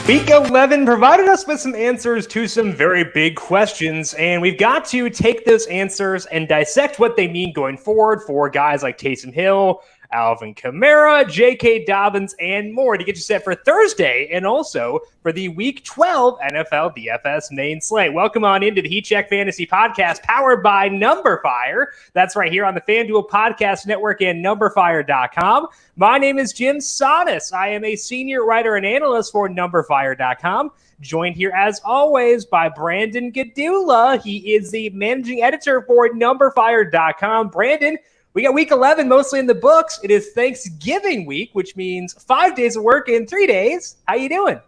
Week 11 provided us with some answers to some very big questions, and we've got to take those answers and dissect what they mean going forward for guys like Taysom Hill, Alvin Kamara, J.K. Dobbins, and more to get you set for Thursday and also for the Week 12 NFL DFS main slate. Welcome on into the Heat Check Fantasy Podcast powered by numberFire. That's right here on the FanDuel Podcast Network and numberFire.com. My name is Jim Sonis. I am a senior writer and analyst for numberFire.com. Joined here, as always, by Brandon Gadula. He is the managing editor for numberFire.com. Brandon, we got Week 11 mostly in the books. It is Thanksgiving week, which means 5 days of work in 3 days. How you doing?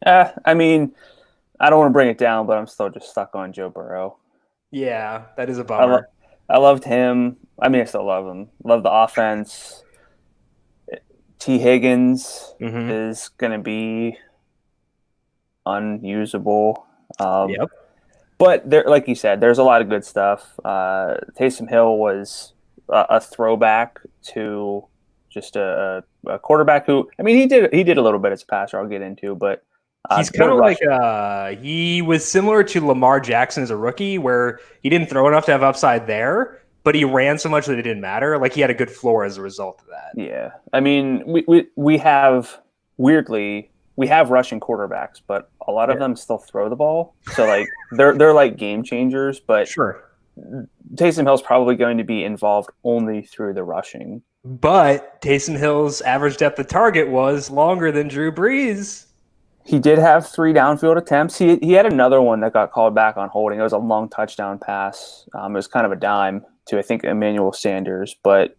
I mean, I don't want to bring it down, but I'm still just stuck on Joe Burrow. Yeah, that is a bummer. I loved him. I mean, I still love him. Love the offense. T. Higgins is going to be unusable. Yep. But there, like you said, there's a lot of good stuff. Taysom Hill was a throwback to just a quarterback who, I mean, he did a little bit as a passer. I'll get into, but he's kind of like he was similar to Lamar Jackson as a rookie, where he didn't throw enough to have upside there, but he ran so much that it didn't matter. Like, he had a good floor as a result of that. Yeah, I mean, we have weirdly. We have rushing quarterbacks, but a lot of them still throw the ball. So, like, they're like game changers. But sure, Taysom Hill's probably going to be involved only through the rushing. But Taysom Hill's average depth of target was longer than Drew Brees. He did have 3 downfield attempts. He had another one that got called back on holding. It was a long touchdown pass. It was kind of a dime to, I think, Emmanuel Sanders. But,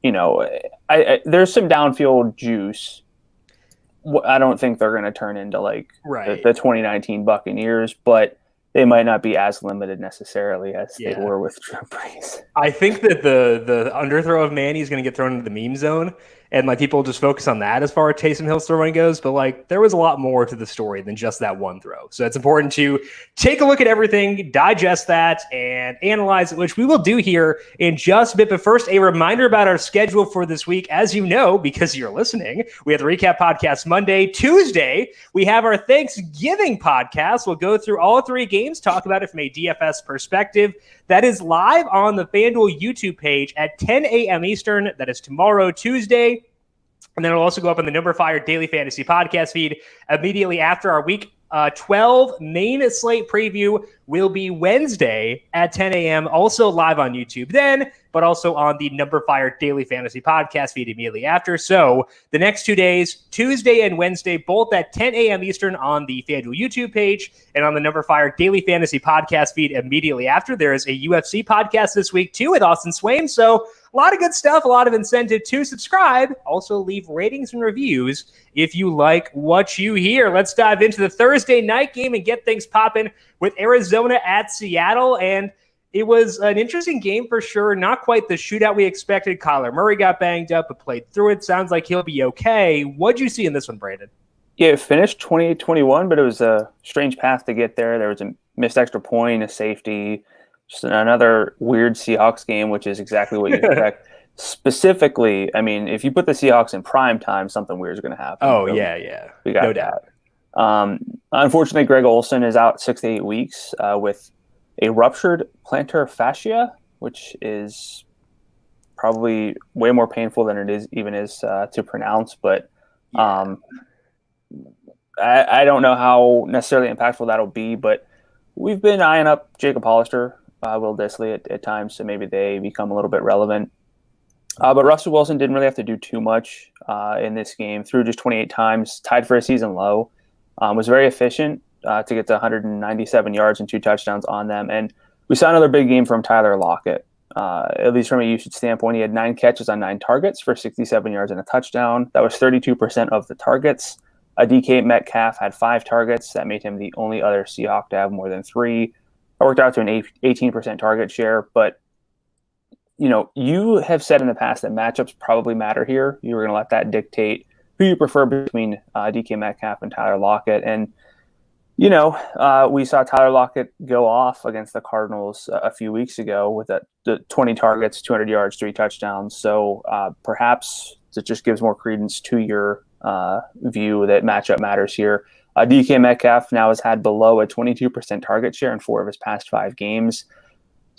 you know, there's some downfield juice. I don't think they're going to turn into like the 2019 Buccaneers, but they might not be as limited necessarily as they were with Drew Brees. I think that the underthrow of Manny is going to get thrown into the meme zone, and like people just focus on that as far as Taysom Hill's throwing goes. But like, there was a lot more to the story than just that one throw. So it's important to take a look at everything, digest that, and analyze it, which we will do here in just a bit. But first, a reminder about our schedule for this week. As you know, because you're listening, we have the recap podcast Monday. Tuesday, we have our Thanksgiving podcast. We'll go through all 3 games, talk about it from a DFS perspective. That is live on the FanDuel YouTube page at 10 a.m. Eastern. That is tomorrow, Tuesday. And then it'll also go up on the numberFire Daily Fantasy Podcast feed immediately after our Week 12 main slate preview will be Wednesday at 10 a.m. Also live on YouTube then, but also on the numberFire Daily Fantasy Podcast feed immediately after. So the next 2 days, Tuesday and Wednesday, both at 10 a.m. Eastern on the FanDuel YouTube page and on the numberFire Daily Fantasy Podcast feed immediately after. There is a UFC podcast this week too with Austin Swaim. So a lot of good stuff, a lot of incentive to subscribe. Also leave ratings and reviews if you like what you hear. Let's dive into the Thursday night game and get things popping with Arizona at Seattle. And it was an interesting game for sure. Not quite the shootout we expected. Kyler Murray got banged up but played through it. Sounds like he'll be okay. What'd you see in this one, Brandon? Yeah, it finished 28-21, but it was a strange path to get there. There was a missed extra point, a safety, just another weird Seahawks game, which is exactly what you expect. Specifically, I mean, if you put the Seahawks in prime time, something weird is going to happen. Oh, so yeah. We got no that. doubt. Unfortunately, Greg Olsen is out 6 to 8 weeks with a ruptured plantar fascia, which is probably way more painful than it is to pronounce. But I don't know how necessarily impactful that'll be. But we've been eyeing up Jacob Hollister, Will Dissly at times, so maybe they become a little bit relevant. But Russell Wilson didn't really have to do too much in this game. Threw just 28 times, tied for a season low. Was very efficient to get to 197 yards and 2 touchdowns on them. And we saw another big game from Tyler Lockett. At least from a usage standpoint, he had 9 catches on 9 targets for 67 yards and a touchdown. That was 32% of the targets. DK Metcalf had 5 targets. That made him the only other Seahawk to have more than 3. That worked out to an 18% target share. But, you know, you have said in the past that matchups probably matter here. You were going to let that dictate who you prefer between DK Metcalf and Tyler Lockett. And, you know, we saw Tyler Lockett go off against the Cardinals a few weeks ago with the 20 targets, 200 yards, 3 touchdowns. So perhaps it just gives more credence to your view that matchup matters here. DK Metcalf now has had below a 22% target share in 4 of his past 5 games.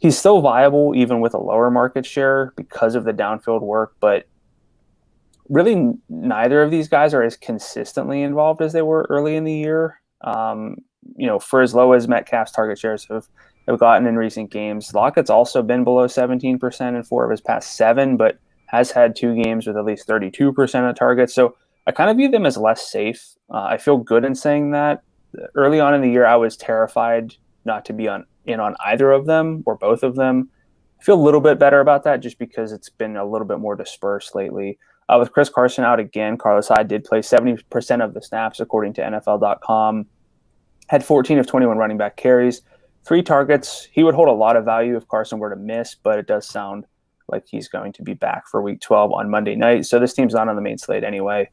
He's still viable even with a lower market share because of the downfield work, but really neither of these guys are as consistently involved as they were early in the year. For as low as Metcalf's target shares have gotten in recent games, Lockett's also been below 17% in 4 of his past 7, but has had 2 games with at least 32% of targets. So I kind of view them as less safe. I feel good in saying that. Early on in the year, I was terrified not to be in on either of them or both of them. I feel a little bit better about that just because it's been a little bit more dispersed lately. With Chris Carson out again, Carlos Hyde did play 70% of the snaps according to NFL.com. Had 14 of 21 running back carries, 3 targets. He would hold a lot of value if Carson were to miss, but it does sound like he's going to be back for Week 12 on Monday night. So this team's not on the main slate anyway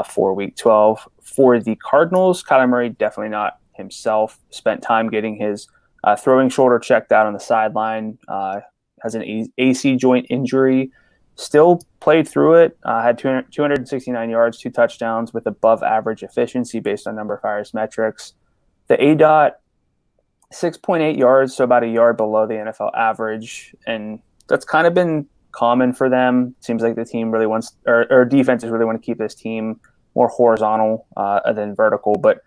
for Week 12. For the Cardinals, Kyler Murray, definitely not himself. Spent time getting his throwing shoulder checked out on the sideline. Has an AC joint injury. Still played through it. Had 269 yards, 2 touchdowns with above average efficiency based on numberFire's metrics. The ADOT, 6.8 yards, so about a yard below the NFL average. And that's kind of been common for them. Seems like the team really wants, or defenses really want to keep this team more horizontal than vertical. But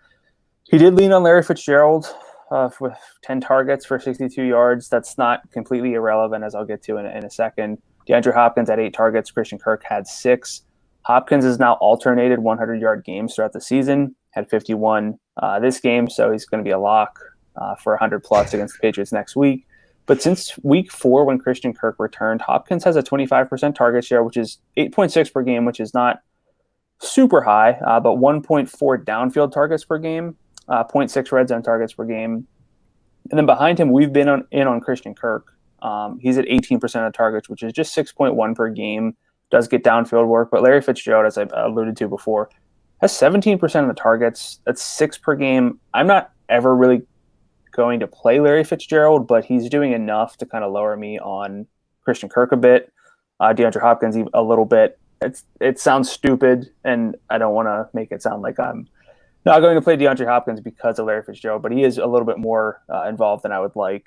he did lean on Larry Fitzgerald with 10 targets for 62 yards. That's not completely irrelevant, as I'll get to in a second. DeAndre Hopkins had 8 targets. Christian Kirk had 6. Hopkins has now alternated 100-yard games throughout the season. Had 51 this game, so he's going to be a lock for 100-plus against the Patriots next week. But since Week 4, when Christian Kirk returned, Hopkins has a 25% target share, which is 8.6 per game, which is not super high, but 1.4 downfield targets per game, 0.6 red zone targets per game. And then behind him, we've been in on Christian Kirk. He's at 18% of targets, which is just 6.1 per game. Does get downfield work, but Larry Fitzgerald, as I alluded to before, has 17% of the targets. That's 6 per game. I'm not ever really going to play Larry Fitzgerald, but he's doing enough to kind of lower me on Christian Kirk a bit. DeAndre Hopkins a little bit. It sounds stupid, and I don't want to make it sound like I'm not going to play DeAndre Hopkins because of Larry Fitzgerald, but he is a little bit more involved than I would like.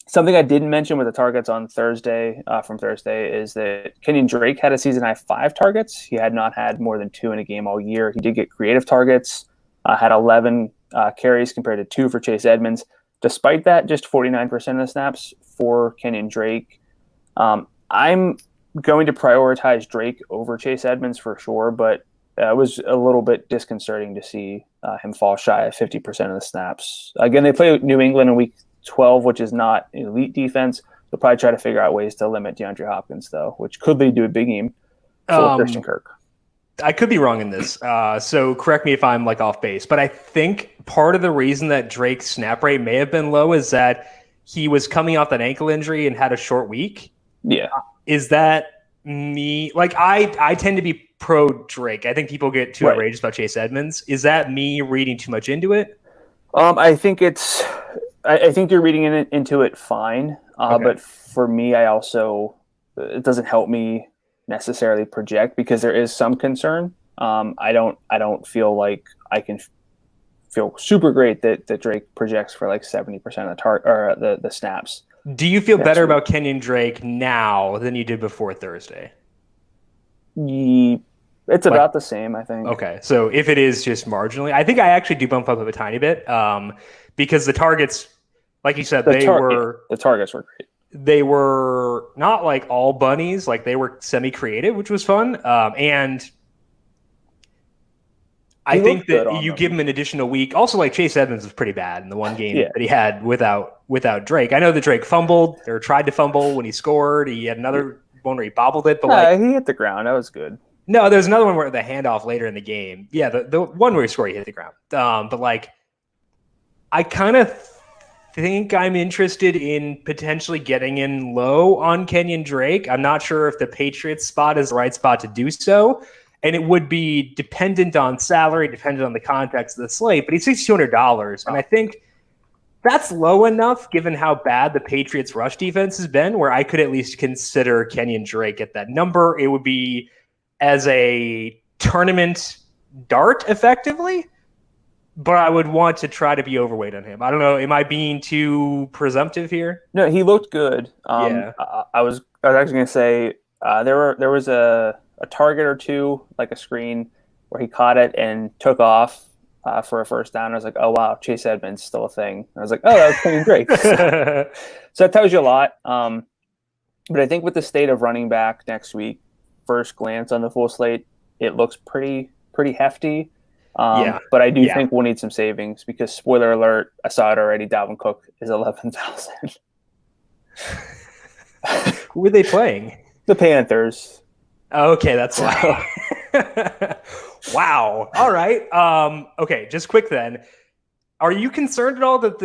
Something I didn't mention with the targets on Thursday, is that Kenyon Drake had a season-high 5 targets. He had not had more than 2 in a game all year. He did get creative targets, had 11 carries compared to 2 for Chase Edmonds. Despite that, just 49% of the snaps for Kenyon Drake. I'm going to prioritize Drake over Chase Edmonds for sure, but it was a little bit disconcerting to see him fall shy of 50% of the snaps. Again, they play New England in Week 12, which is not an elite defense. They'll probably try to figure out ways to limit DeAndre Hopkins, though, which could lead to a big game for Christian Kirk. I could be wrong in this, so correct me if I'm off base. But I think part of the reason that Drake's snap rate may have been low is that he was coming off that ankle injury and had a short week. Yeah. Is that me? I tend to be pro Drake. I think people get too outrageous about Chase Edmonds. Is that me reading too much into it? I think you're reading into it fine. Okay. But for me, it doesn't help me necessarily project because there is some concern. I don't feel like I can feel super great that Drake projects for 70% of the snaps. Do you feel better about Kenyon Drake now than you did before Thursday? It's about the same, I think. Okay, so if it is just marginally, I think I actually do bump up a tiny bit because the targets, like you said, the targets were great. They were not all bunnies, they were semi-creative, which was fun. And I think that you give him an additional week. Also, Chase Edmonds was pretty bad in the one game that he had without Drake. I know that Drake fumbled or tried to fumble when he scored. He had another one where he bobbled it, but he hit the ground. That was good. No, there's another one where the handoff later in the game. Yeah, the one where he scored, he hit the ground. But I kind of think I'm interested in potentially getting in low on Kenyon Drake. I'm not sure if the Patriots spot is the right spot to do so. And it would be dependent on salary, dependent on the context of the slate, but he's $6,200. And I think that's low enough given how bad the Patriots rush defense has been where I could at least consider Kenyon Drake at that number. It would be as a tournament dart effectively, but I would want to try to be overweight on him. I don't know. Am I being too presumptive here? No, he looked good. Yeah. I was actually going to say there was a target or two, like a screen, where he caught it and took off for a first down. I was like, oh, wow, Chase Edmonds still a thing. And I was like, oh, that was Kenyon Drake. So that tells you a lot. But I think with the state of running back next week, first glance on the full slate, it looks pretty hefty. But I do think we'll need some savings because, spoiler alert, I saw it already, Dalvin Cook is 11,000. Who were they playing? The Panthers. Okay, that's why. Wow. All right. Okay, just quick then. Are you concerned at all that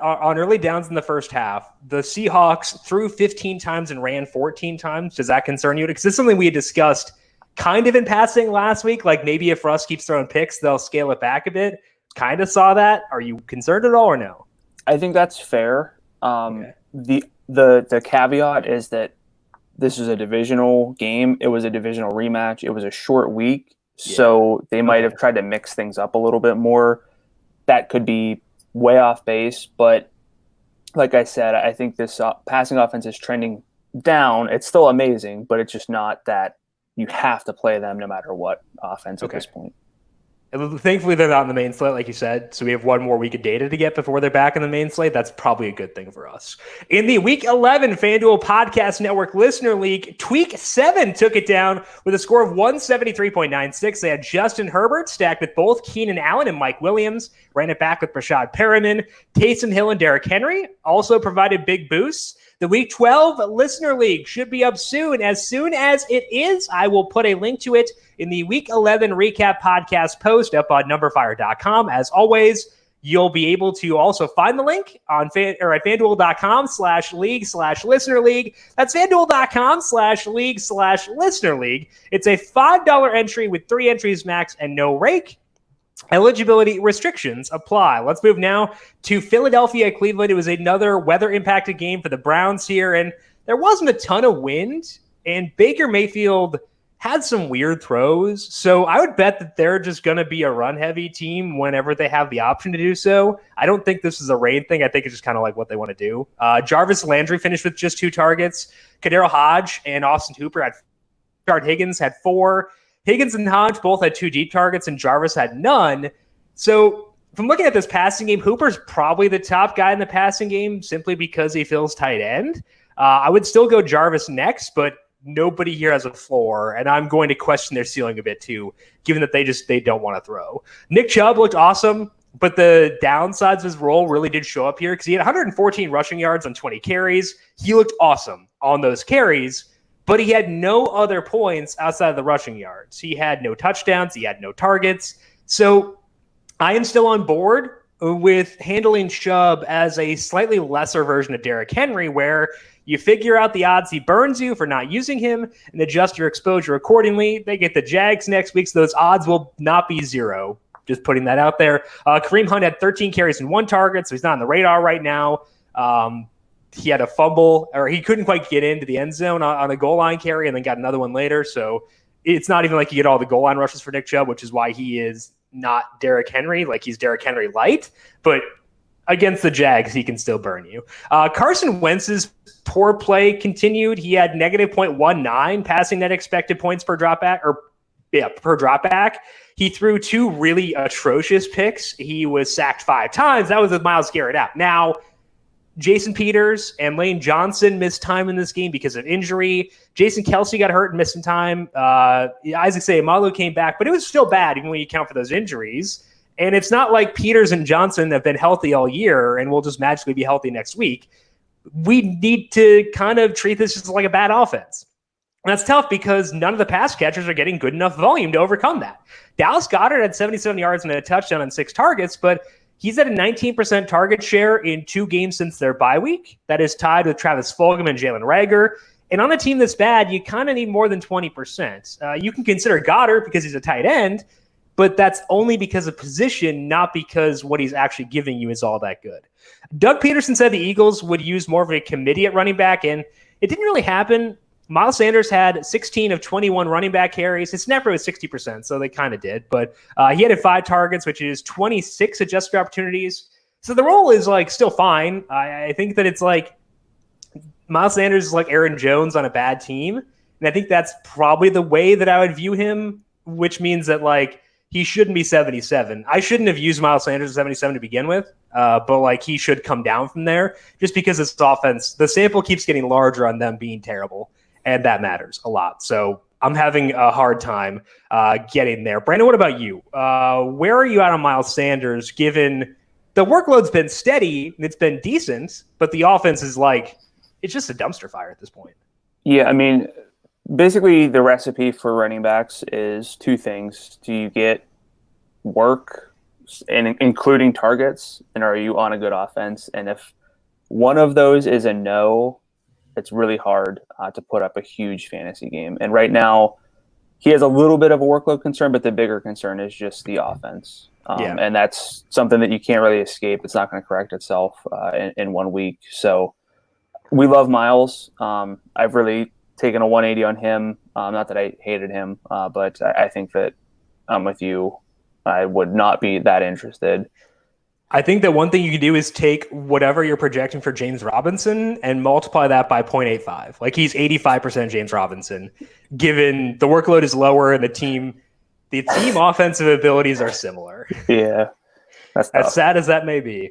on early downs in the first half, the Seahawks threw 15 times and ran 14 times? Does that concern you? Because this is something we had discussed kind of in passing last week. Like maybe if Russ keeps throwing picks, they'll scale it back a bit. Kind of saw that. Are you concerned at all or no? I think that's fair. Okay. The caveat is that this is a divisional game. It was a divisional rematch. It was a short week. Yeah. So they might have tried to mix things up a little bit more. That could be way off base. But like I said, I think this passing offense is trending down. It's still amazing, but it's just not that you have to play them no matter what offense at this point. And thankfully, they're not in the main slate, like you said. So we have one more week of data to get before they're back in the main slate. That's probably a good thing for us. In the Week 11 FanDuel Podcast Network Listener League, Tweak 7 took it down with a score of 173.96. They had Justin Herbert stacked with both Keenan Allen and Mike Williams. Ran it back with Rashad Perriman. Taysom Hill and Derrick Henry also provided big boosts. The Week 12 Listener League should be up soon. As soon as it is, I will put a link to it in the Week 11 recap podcast post up on numberFire.com. As always, you'll be able to also find the link on at FanDuel.com/league/listener league. That's FanDuel.com/league/listener league. It's a $5 entry with 3 entries max and no rake. Eligibility restrictions apply. Let's move now to Philadelphia, Cleveland. It was another weather-impacted game for the Browns here, and there wasn't a ton of wind, and Baker Mayfield had some weird throws. So I would bet that they're just going to be a run-heavy team whenever they have the option to do so. I don't think this is a rain thing. I think it's just kind of like what they want to do. Jarvis Landry finished with just 2 targets. Kadero Hodge and Austin Hooper had Higgins had 4. Higgins and Hodge both had 2 deep targets, and Jarvis had none. So from looking at this passing game, Hooper's probably the top guy in the passing game simply because he fills tight end. I would still go Jarvis next, but nobody here has a floor, and I'm going to question their ceiling a bit too, given that they don't want to throw. Nick Chubb looked awesome, but the downsides of his role really did show up here because he had 114 rushing yards on 20 carries. He looked awesome on those carries, but he had no other points outside of the rushing yards. He had no touchdowns. He had no targets. So I am still on board with handling Chubb as a slightly lesser version of Derrick Henry, where you figure out the odds he burns you for not using him and adjust your exposure accordingly. They get the Jags next week, so those odds will not be 0. Just putting that out there. Kareem Hunt had 13 carries and 1 target, so he's not on the radar right now. He had a fumble, or he couldn't quite get into the end zone on a goal line carry and then got another one later. So it's not even like you get all the goal line rushes for Nick Chubb, which is why he is not Derrick Henry. Like he's Derrick Henry light, but against the Jags, he can still burn you. Carson Wentz's poor play continued. He had negative 0.19 passing net expected points per dropback, per dropback. He threw 2 really atrocious picks. He was sacked 5 times. That was with Myles Garrett out. Now, Jason Peters and Lane Johnson missed time in this game because of injury. Jason Kelce got hurt and missed some time. Isaac Seumalo came back, but it was still bad even when you account for those injuries. And it's not like Peters and Johnson have been healthy all year and will just magically be healthy next week. We need to kind of treat this just like a bad offense. And that's tough because none of the pass catchers are getting good enough volume to overcome that. Dallas Goddard had 77 yards and a touchdown on 6 targets, but he's at a 19% target share in 2 games since their bye week. That is tied with Travis Fulgham and Jalen Reagor. And on a team that's bad, you kind of need more than 20%. You can consider Goddard because he's a tight end, but that's only because of position, not because what he's actually giving you is all that good. Doug Peterson said the Eagles would use more of a committee at running back, and it didn't really happen. Miles Sanders had 16 of 21 running back carries. His snap rate was 60%, so they kind of did. But he had 5 targets, which is 26 adjusted opportunities. So the role is like still fine. I think that it's like Miles Sanders is like Aaron Jones on a bad team. And I think that's probably the way that I would view him, which means that like he shouldn't be 77. I shouldn't have used Miles Sanders at 77 to begin with, but like he should come down from there just because this offense, the sample keeps getting larger on them being terrible. And that matters a lot. So I'm having a hard time getting there. Brandon, what about you? Where are you at on Miles Sanders, given the workload's been steady and it's been decent, but the offense is like, it's just a dumpster fire at this point. Yeah, I mean, basically the recipe for running backs is 2 things. Do you get work, and including targets, and are you on a good offense? And if one of those is a no, it's really hard to put up a huge fantasy game. And right now, he has a little bit of a workload concern, but the bigger concern is just the offense. And that's something that you can't really escape. It's not going to correct itself in 1 week. So we love Miles. I've really taken a 180 on him. Not that I hated him, but I think that I'm with you. I would not be that interested. I think that one thing you can do is take whatever you're projecting for James Robinson and multiply that by 0.85. Like he's 85% James Robinson, given the workload is lower and the team offensive abilities are similar. Yeah. That's as sad as that may be.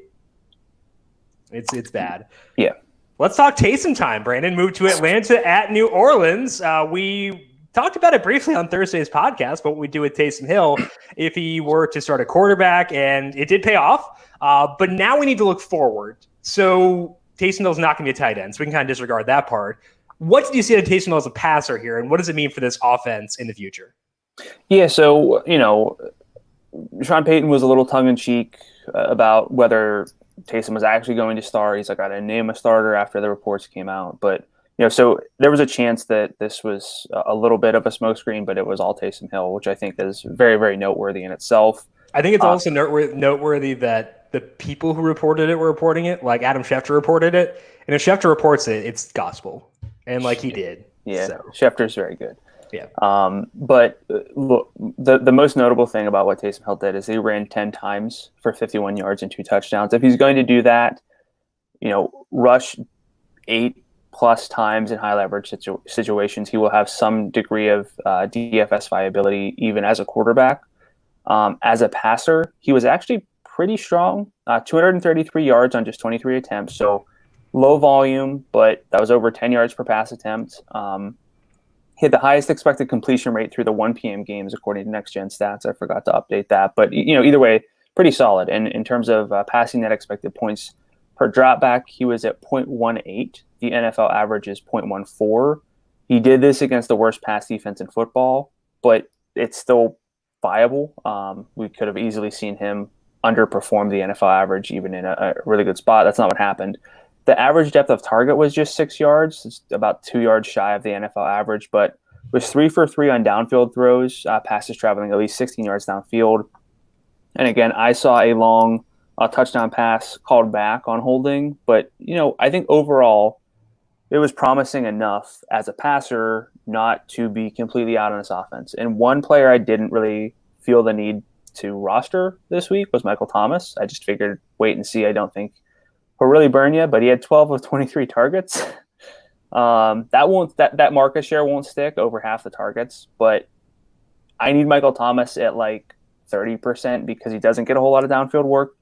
It's bad. Yeah. Let's talk Taysom time, Brandon. Move to Atlanta at New Orleans. We talked about it briefly on Thursday's podcast, what we do with Taysom Hill if he were to start a quarterback, and it did pay off. But now we need to look forward. So Taysom Hill's not going to be a tight end, so we can kind of disregard that part. What did you see out of Taysom Hill as a passer here, and what does it mean for this offense in the future? Yeah, so, Sean Payton was a little tongue-in-cheek about whether Taysom was actually going to start. He's like, I didn't name a starter after the reports came out. But, so there was a chance that this was a little bit of a smokescreen, but it was all Taysom Hill, which I think is very, very noteworthy in itself. I think it's also noteworthy that the people who reported it were reporting it, like Adam Schefter reported it. And if Schefter reports it, it's gospel. And like he did. Yeah, so. Schefter's very good. Yeah. But look, the most notable thing about what Taysom Hill did is he ran 10 times for 51 yards and 2 touchdowns. If he's going to do that, rush 8+ times in high leverage situations, he will have some degree of DFS viability even as a quarterback. As a passer, he was actually pretty strong, 233 yards on just 23 attempts. So low volume, but that was over 10 yards per pass attempt. He had the highest expected completion rate through the 1 p.m. games, according to Next Gen Stats. I forgot to update that. But, either way, pretty solid. And in terms of passing net expected points per dropback, he was at 0.18. The NFL average is 0.14. He did this against the worst pass defense in football, but it's still viable. We could have easily seen him underperform the NFL average, even in a really good spot. That's not what happened. The average depth of target was just 6 yards. It's about 2 yards shy of the NFL average, but was 3 for 3 on downfield throws, passes traveling at least 16 yards downfield. And again, I saw a long touchdown pass called back on holding, but I think overall it was promising enough as a passer not to be completely out on this offense. And one player I didn't really feel the need to roster this week was Michael Thomas. I just figured wait and see. I don't think he'll really burn you, but he had 12 of 23 targets. That market share won't stick over half the targets, but I need Michael Thomas at like 30% because he doesn't get a whole lot of downfield work.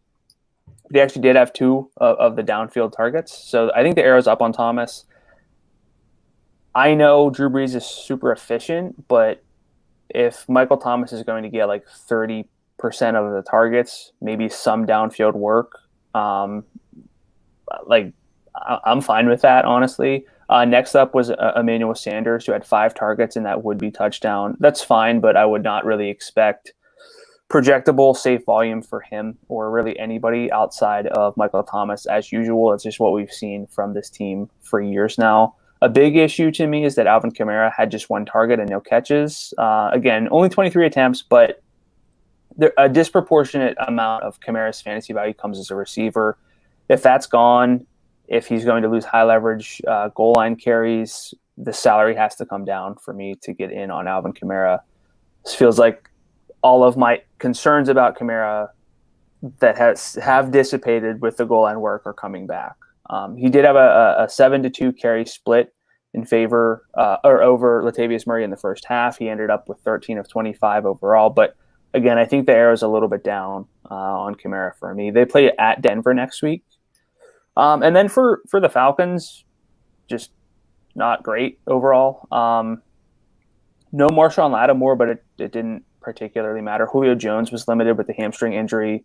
But he actually did have 2 of the downfield targets. So I think the arrow's up on Thomas. I know Drew Brees is super efficient, but if Michael Thomas is going to get like 30% of the targets, maybe some downfield work, I'm fine with that, honestly. Next up was Emmanuel Sanders, who had 5 targets and that would-be touchdown. That's fine, but I would not really expect projectable safe volume for him or really anybody outside of Michael Thomas as usual. It's just what we've seen from this team for years now. A big issue to me is that Alvin Kamara had just 1 target and no catches. Again, only 23 attempts, but a disproportionate amount of Kamara's fantasy value comes as a receiver. If that's gone, if he's going to lose high leverage goal line carries, the salary has to come down for me to get in on Alvin Kamara. This feels like all of my concerns about Kamara that have dissipated with the goal line work are coming back. He did have a 7-2 carry split in favor or over Latavius Murray in the first half. He ended up with 13 of 25 overall. But again, I think the arrow's a little bit down on Kamara for me. They play at Denver next week. And then for the Falcons, just not great overall. No Marshawn Lattimore, but it didn't particularly matter. Julio Jones was limited with the hamstring injury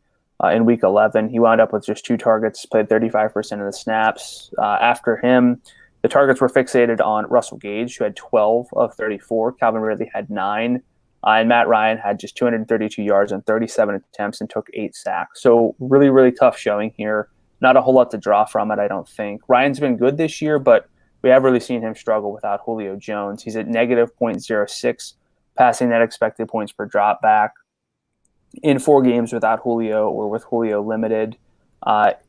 in Week 11. He wound up with just 2 targets, played 35% of the snaps. After him, the targets were fixated on Russell Gage, who had 12 of 34. Calvin Ridley had 9. And Matt Ryan had just 232 yards on 37 attempts and took 8 sacks. So really, really tough showing here. Not a whole lot to draw from it, I don't think. Ryan's been good this year, but we have really seen him struggle without Julio Jones. He's at negative 0.06 passing net expected points per drop back in 4 games without Julio or with Julio limited.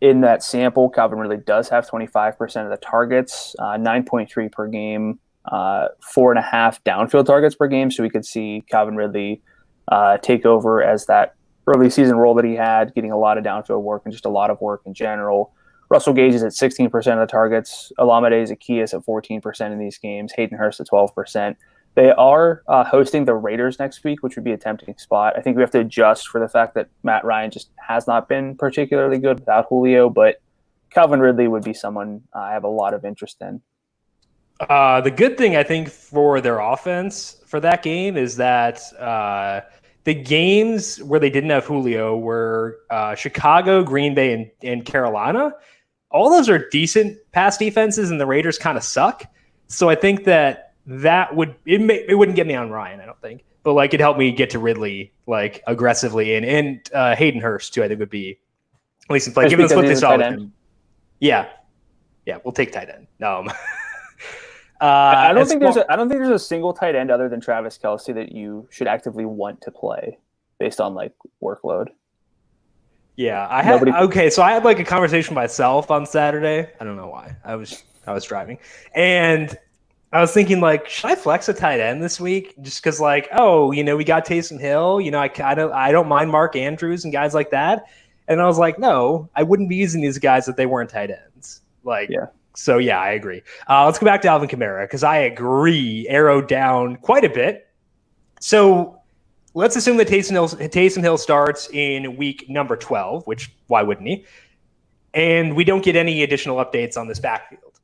In that sample, Calvin Ridley does have 25% of the targets, 9.3 per game, 4.5 downfield targets per game. So we could see Calvin Ridley take over as that early season role that he had, getting a lot of downfield work and just a lot of work in general. Russell Gage is at 16% of the targets. Olamide Zaccheaus at 14% in these games. Hayden Hurst at 12%. They are hosting the Raiders next week, which would be a tempting spot. I think we have to adjust for the fact that Matt Ryan just has not been particularly good without Julio, but Calvin Ridley would be someone I have a lot of interest in. The good thing, I think, for their offense for that game is that the games where they didn't have Julio were Chicago, Green Bay, and Carolina. All those are decent pass defenses, and the Raiders kind of suck. So I think that it wouldn't get me on Ryan, I don't think, but like it helped me get to Ridley like aggressively, and Hayden Hurst too. I think would be at least in play. Given what they saw with him. Yeah, we'll take tight end. I don't think there's a single tight end other than Travis Kelce that you should actively want to play based on like workload. Yeah, so I had like a conversation myself on Saturday. I don't know why. I was driving, and I was thinking like, should I flex a tight end this week? Just because like, we got Taysom Hill. I don't mind Mark Andrews and guys like that. And I was like, no, I wouldn't be using these guys if they weren't tight ends. So yeah, I agree. Let's go back to Alvin Kamara because I agree, arrow down quite a bit. So let's assume that Taysom Hill starts in week number 12, which why wouldn't he? And we don't get any additional updates on this backfield.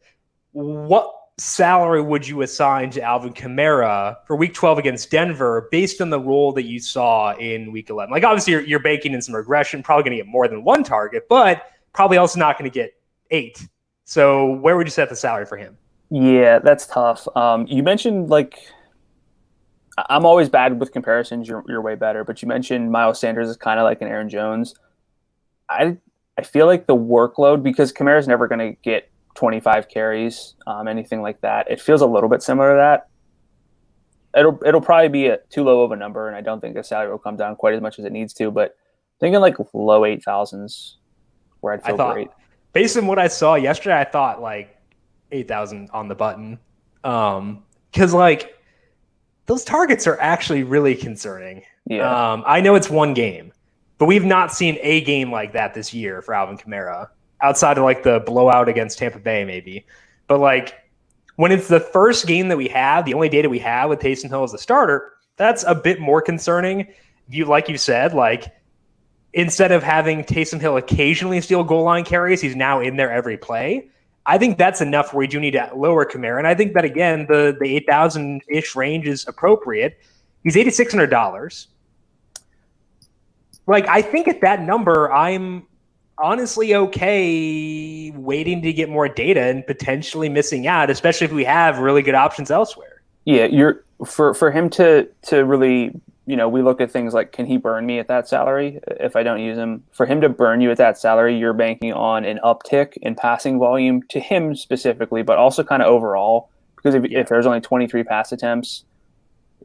What salary would you assign to Alvin Kamara for week 12 against Denver based on the role that you saw in week 11? Like obviously you're baking in some regression, probably going to get more than 1 target, but probably also not going to get 8. So where would you set the salary for him? Yeah, that's tough. You mentioned like, I'm always bad with comparisons. You're way better, but you mentioned Miles Sanders is kind of like an Aaron Jones. I feel like the workload, because Kamara's never going to get 25 carries, anything like that. It feels a little bit similar to that. It'll probably be too low of a number, and I don't think the salary will come down quite as much as it needs to, but thinking like low 8,000s where I'd feel great. Based on what I saw yesterday, I thought like 8,000 on the button. Because like those targets are actually really concerning. Yeah. I know it's 1 game, but we've not seen a game like that this year for Alvin Kamara. Outside of like the blowout against Tampa Bay, maybe. But like when it's the first game that we have, the only data we have with Taysom Hill as a starter, that's a bit more concerning. Like you said, like instead of having Taysom Hill occasionally steal goal line carries, he's now in there every play. I think that's enough where we do need to lower Kamara. And I think that, again, the 8,000-ish range is appropriate. He's $8,600. Like, I think at that number, I'm honestly okay waiting to get more data and potentially missing out, especially if we have really good options elsewhere. Yeah, for him to really, we look at things like, can he burn me at that salary if I don't use him? For him to burn you at that salary, you're banking on an uptick in passing volume to him specifically, but also kind of overall, because if there's only 23 pass attempts,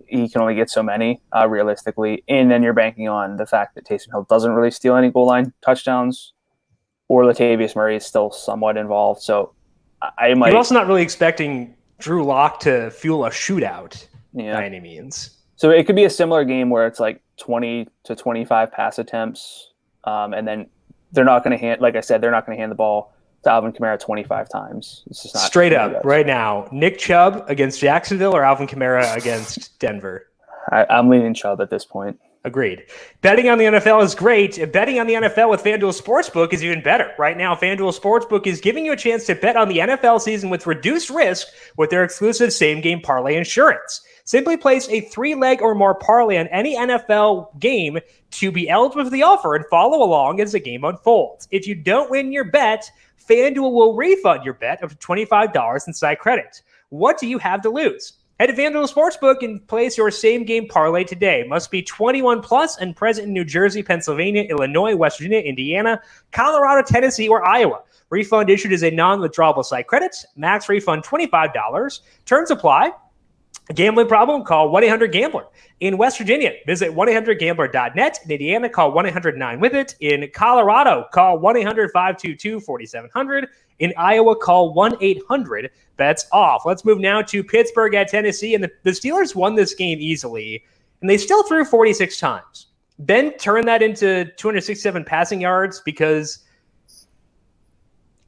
he can only get so many realistically. And then you're banking on the fact that Taysom Hill doesn't really steal any goal line touchdowns, or Latavius Murray is still somewhat involved. So I might. You're also not really expecting Drew Lock to fuel a shootout Yeah. by any means. So it could be a similar game where it's like 20 to 25 pass attempts, and then they're not going to hand, like I said, they're not going to hand the ball to Alvin Kamara 25 times. It's just not straight up right now. Nick Chubb against Jacksonville or Alvin Kamara against Denver? I'm leaning Chubb at this point. Agreed. Betting on the NFL is great. Betting on the NFL with FanDuel Sportsbook is even better. Right now, FanDuel Sportsbook is giving you a chance to bet on the NFL season with reduced risk with their exclusive same-game parlay insurance. Simply place a 3-leg or more parlay on any NFL game to be eligible for the offer and follow along as the game unfolds. If you don't win your bet, FanDuel will refund your bet of $25 in site credit. What do you have to lose? Head to FanDuel Sportsbook and place your same-game parlay today. Must be 21 plus and present in New Jersey, Pennsylvania, Illinois, West Virginia, Indiana, Colorado, Tennessee, or Iowa. Refund issued as a non-withdrawable site credit. Max refund $25. Terms apply. A gambling problem? Call 1-800-GAMBLER. In West Virginia, visit 1-800-GAMBLER.net. In Indiana, call 1-800-9-WITH-IT. In Colorado, call 1-800-522-4700. In Iowa, call 1-800-BETS-OFF. Let's move now to Pittsburgh at Tennessee. And the Steelers won this game easily, and they still threw 46 times. Ben turned that into 267 passing yards because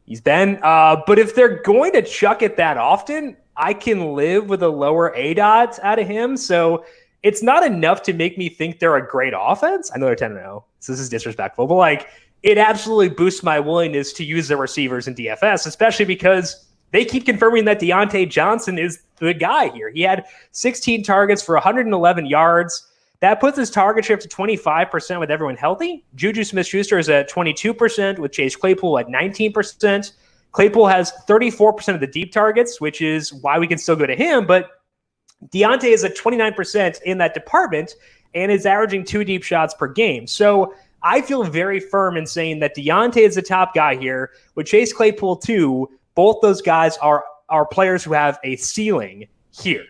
he's Ben. But if they're going to chuck it that often, I can live with a lower ADOT out of him. So it's not enough to make me think they're a great offense. I know they're 10-0, so this is disrespectful. But, like, it absolutely boosts my willingness to use their receivers in DFS, especially because they keep confirming that Deontay Johnson is the guy here. He had 16 targets for 111 yards. That puts his target share to 25% with everyone healthy. Juju Smith-Schuster is at 22%, with Chase Claypool at 19%. Claypool has 34% of the deep targets, which is why we can still go to him. But Deontay is at 29% in that department and is averaging 2 deep shots per game. So I feel very firm in saying that Deontay is the top guy here. With Chase Claypool too, both those guys are players who have a ceiling here.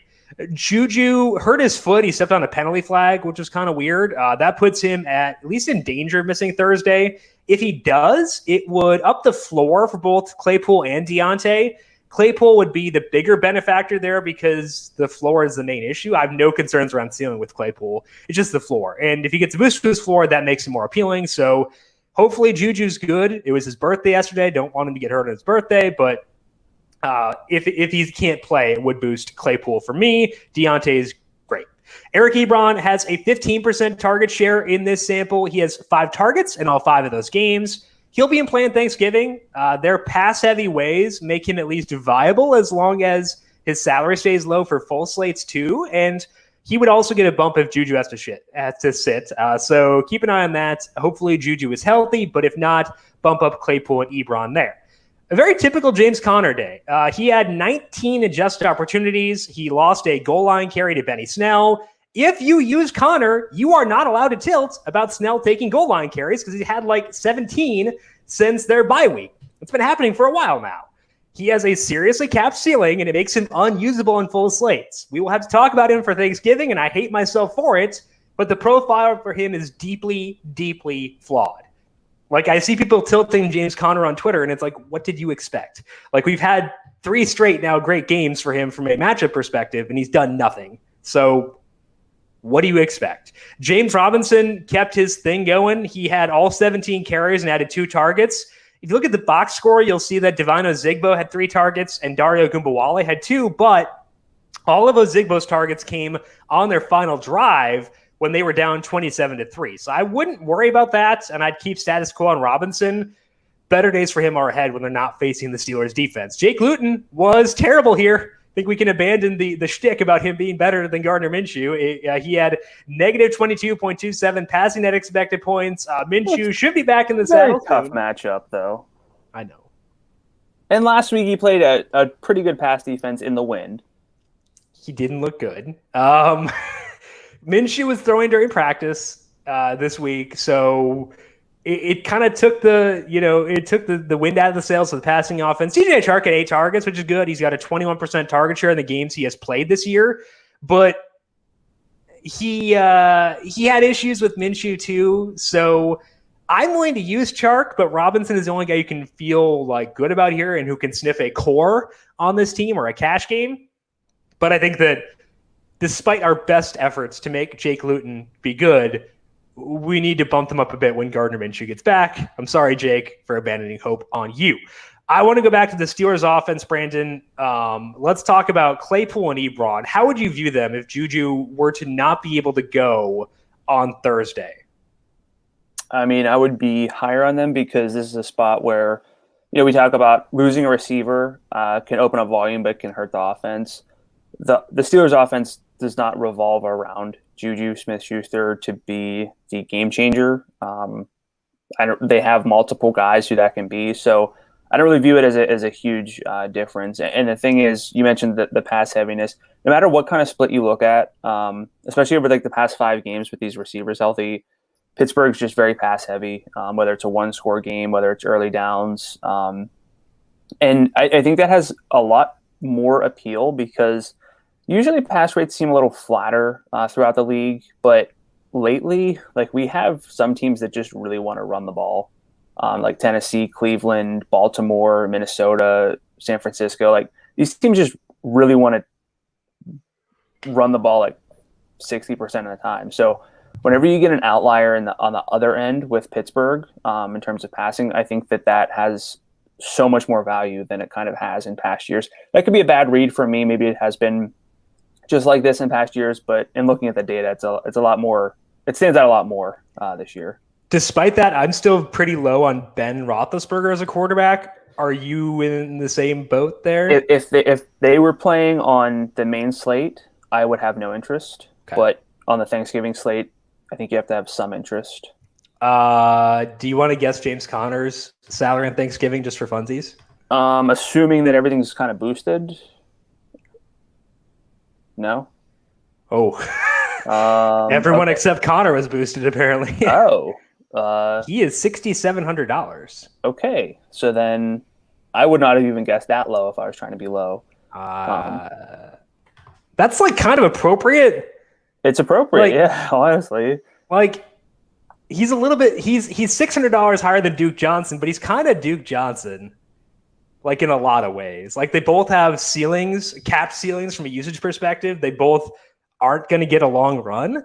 Juju hurt his foot. He stepped on a penalty flag, which was kind of weird. That puts him at least in danger of missing Thursday. If he does, it would up the floor for both Claypool and Deontay. Claypool would be the bigger benefactor there because the floor is the main issue. I have no concerns around ceiling with Claypool. It's just the floor. And if he gets a boost to his floor, that makes him more appealing. So hopefully Juju's good. It was his birthday yesterday. Don't want him to get hurt on his birthday, but if he can't play, it would boost Claypool for me. Deontay's great. Eric Ebron has a 15% target share in this sample. He has 5 targets in all 5 of those games. He'll be in play on Thanksgiving. Their pass-heavy ways make him at least viable as long as his salary stays low for full slates too. And he would also get a bump if Juju has to sit. So keep an eye on that. Hopefully Juju is healthy, but if not, bump up Claypool and Ebron there. A very typical James Conner day. He had 19 adjusted opportunities. He lost a goal line carry to Benny Snell. If you use Conner, you are not allowed to tilt about Snell taking goal line carries because he had like 17 since their bye week. It's been happening for a while now. He has a seriously capped ceiling, and it makes him unusable in full slates. We will have to talk about him for Thanksgiving, and I hate myself for it, but the profile for him is deeply, deeply flawed. Like, I see people tilting James Conner on Twitter, and it's like, what did you expect? Like, we've had 3 straight now great games for him from a matchup perspective, and he's done nothing. So what do you expect? James Robinson kept his thing going. He had all 17 carries and added 2 targets. If you look at the box score, you'll see that Devino Zigbo had 3 targets and Dario Gumbawale had 2, but all of those Zigbo's targets came on their final drive when they were down 27-3. So I wouldn't worry about that, and I'd keep status quo on Robinson. Better days for him are ahead when they're not facing the Steelers' defense. Jake Luton was terrible here. I think we can abandon the shtick about him being better than Gardner Minshew. He had negative 22.27 passing net expected points. Minshew should be back in the saddle. Tough matchup, though. I know. And last week he played a pretty good pass defense in the wind. He didn't look good. Minshew was throwing during practice this week, so it kind of took the wind out of the sails of the passing offense. DJ Chark had 8 targets, which is good. He's got a 21% target share in the games he has played this year, but he had issues with Minshew too. So I'm willing to use Chark, but Robinson is the only guy you can feel like good about here and who can sniff a core on this team or a cash game. But I think that despite our best efforts to make Jake Luton be good, we need to bump them up a bit when Gardner Minshew gets back. I'm sorry, Jake, for abandoning hope on you. I want to go back to the Steelers offense, Brandon. Let's talk about Claypool and Ebron. How would you view them if Juju were to not be able to go on Thursday? I mean, I would be higher on them because this is a spot where, we talk about losing a receiver can open up volume, but can hurt the offense. The Steelers offense does not revolve around Juju Smith-Schuster to be the game changer. They have multiple guys who that can be. So I don't really view it as a huge difference. And the thing is, you mentioned the pass heaviness. No matter what kind of split you look at, especially over like the past 5 games with these receivers healthy, Pittsburgh's just very pass heavy, whether it's a 1-score game, whether it's early downs. And I think that has a lot more appeal because usually pass rates seem a little flatter throughout the league. But lately, like we have some teams that just really want to run the ball. Like Tennessee, Cleveland, Baltimore, Minnesota, San Francisco. Like these teams just really want to run the ball like 60% of the time. So whenever you get an outlier on the other end with Pittsburgh in terms of passing, I think that has so much more value than it kind of has in past years. That could be a bad read for me. Maybe it has been just like this in past years, but in looking at the data, it's a lot more. It stands out a lot more this year. Despite that, I'm still pretty low on Ben Roethlisberger as a quarterback. Are you in the same boat there? If they were playing on the main slate, I would have no interest. Okay. But on the Thanksgiving slate, I think you have to have some interest. Do you want to guess James Conner's salary on Thanksgiving just for funsies? Assuming that everything's kind of boosted. No. Oh. Everyone except Connor was boosted apparently. Oh. He is $6,700. Okay, so then I would not have even guessed that low if I was trying to be low. That's like kind of appropriate. It's appropriate, yeah, honestly. Like he's a little bit he's $600 higher than Duke Johnson, but he's kind of Duke Johnson, like in a lot of ways. Like they both have ceilings, capped ceilings from a usage perspective. They both aren't going to get a long run.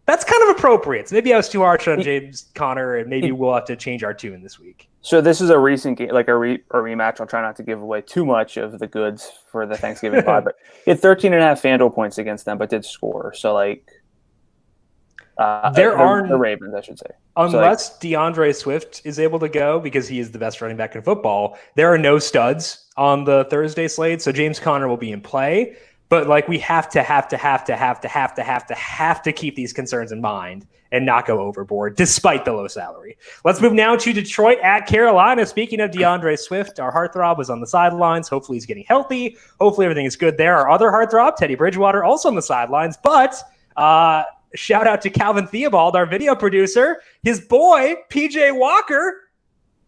That's kind of appropriate. So maybe I was too harsh on James Conner, and maybe we'll have to change our tune this week. So this is a recent game, like a rematch. I'll try not to give away too much of the goods for the Thanksgiving pod, but he had 13.5 FanDuel points against them, but did score. So like, there are the Ravens, I should say. Unless DeAndre Swift is able to go because he is the best running back in football, there are no studs on the Thursday slate. So James Conner will be in play. But like we have to keep these concerns in mind and not go overboard despite the low salary. Let's move now to Detroit at Carolina. Speaking of DeAndre Swift, our heartthrob was on the sidelines. Hopefully he's getting healthy. Hopefully everything is good there. Our other heartthrob, Teddy Bridgewater, also on the sidelines. But shout out to Calvin Theobald, our video producer. His boy, PJ Walker,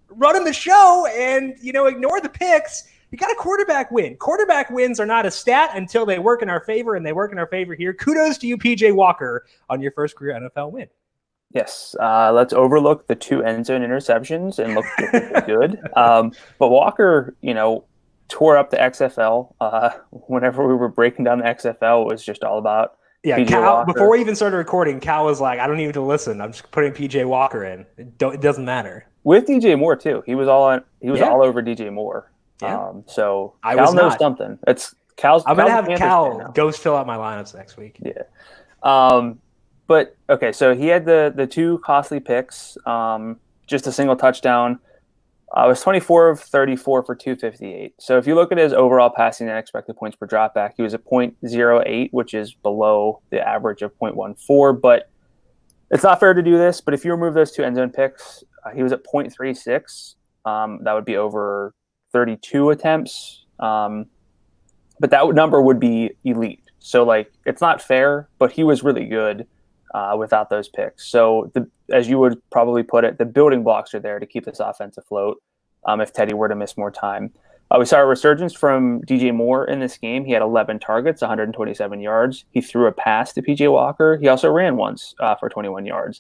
running the show and, ignore the picks. We got a quarterback win. Quarterback wins are not a stat until they work in our favor, and they work in our favor here. Kudos to you, PJ Walker, on your first career NFL win. Yes. Let's overlook the 2 end zone interceptions and look good. But Walker, tore up the XFL. Whenever we were breaking down the XFL, it was just all about PJ Cal, Walker. Before we even started recording, Cal was like, I don't need to listen. I'm just putting PJ Walker in. It doesn't matter. With DJ Moore, too. He was all over DJ Moore. Yeah. So I Cal was knows not. Something. I'm going to have Cal go fill out my lineups next week. Yeah. But okay, so he had the 2 costly picks, just a single touchdown. It was 24 of 34 for 258. So if you look at his overall passing and expected points per dropback, he was at 0.08, which is below the average of 0.14. But it's not fair to do this. But if you remove those 2 end zone picks, he was at 0.36. That would be over 32 attempts. But that number would be elite. So, it's not fair, but he was really good without those picks. So, as you would probably put it, the building blocks are there to keep this offense afloat if Teddy were to miss more time. We saw a resurgence from DJ Moore in this game. He had 11 targets, 127 yards. He threw a pass to PJ Walker. He also ran once for 21 yards.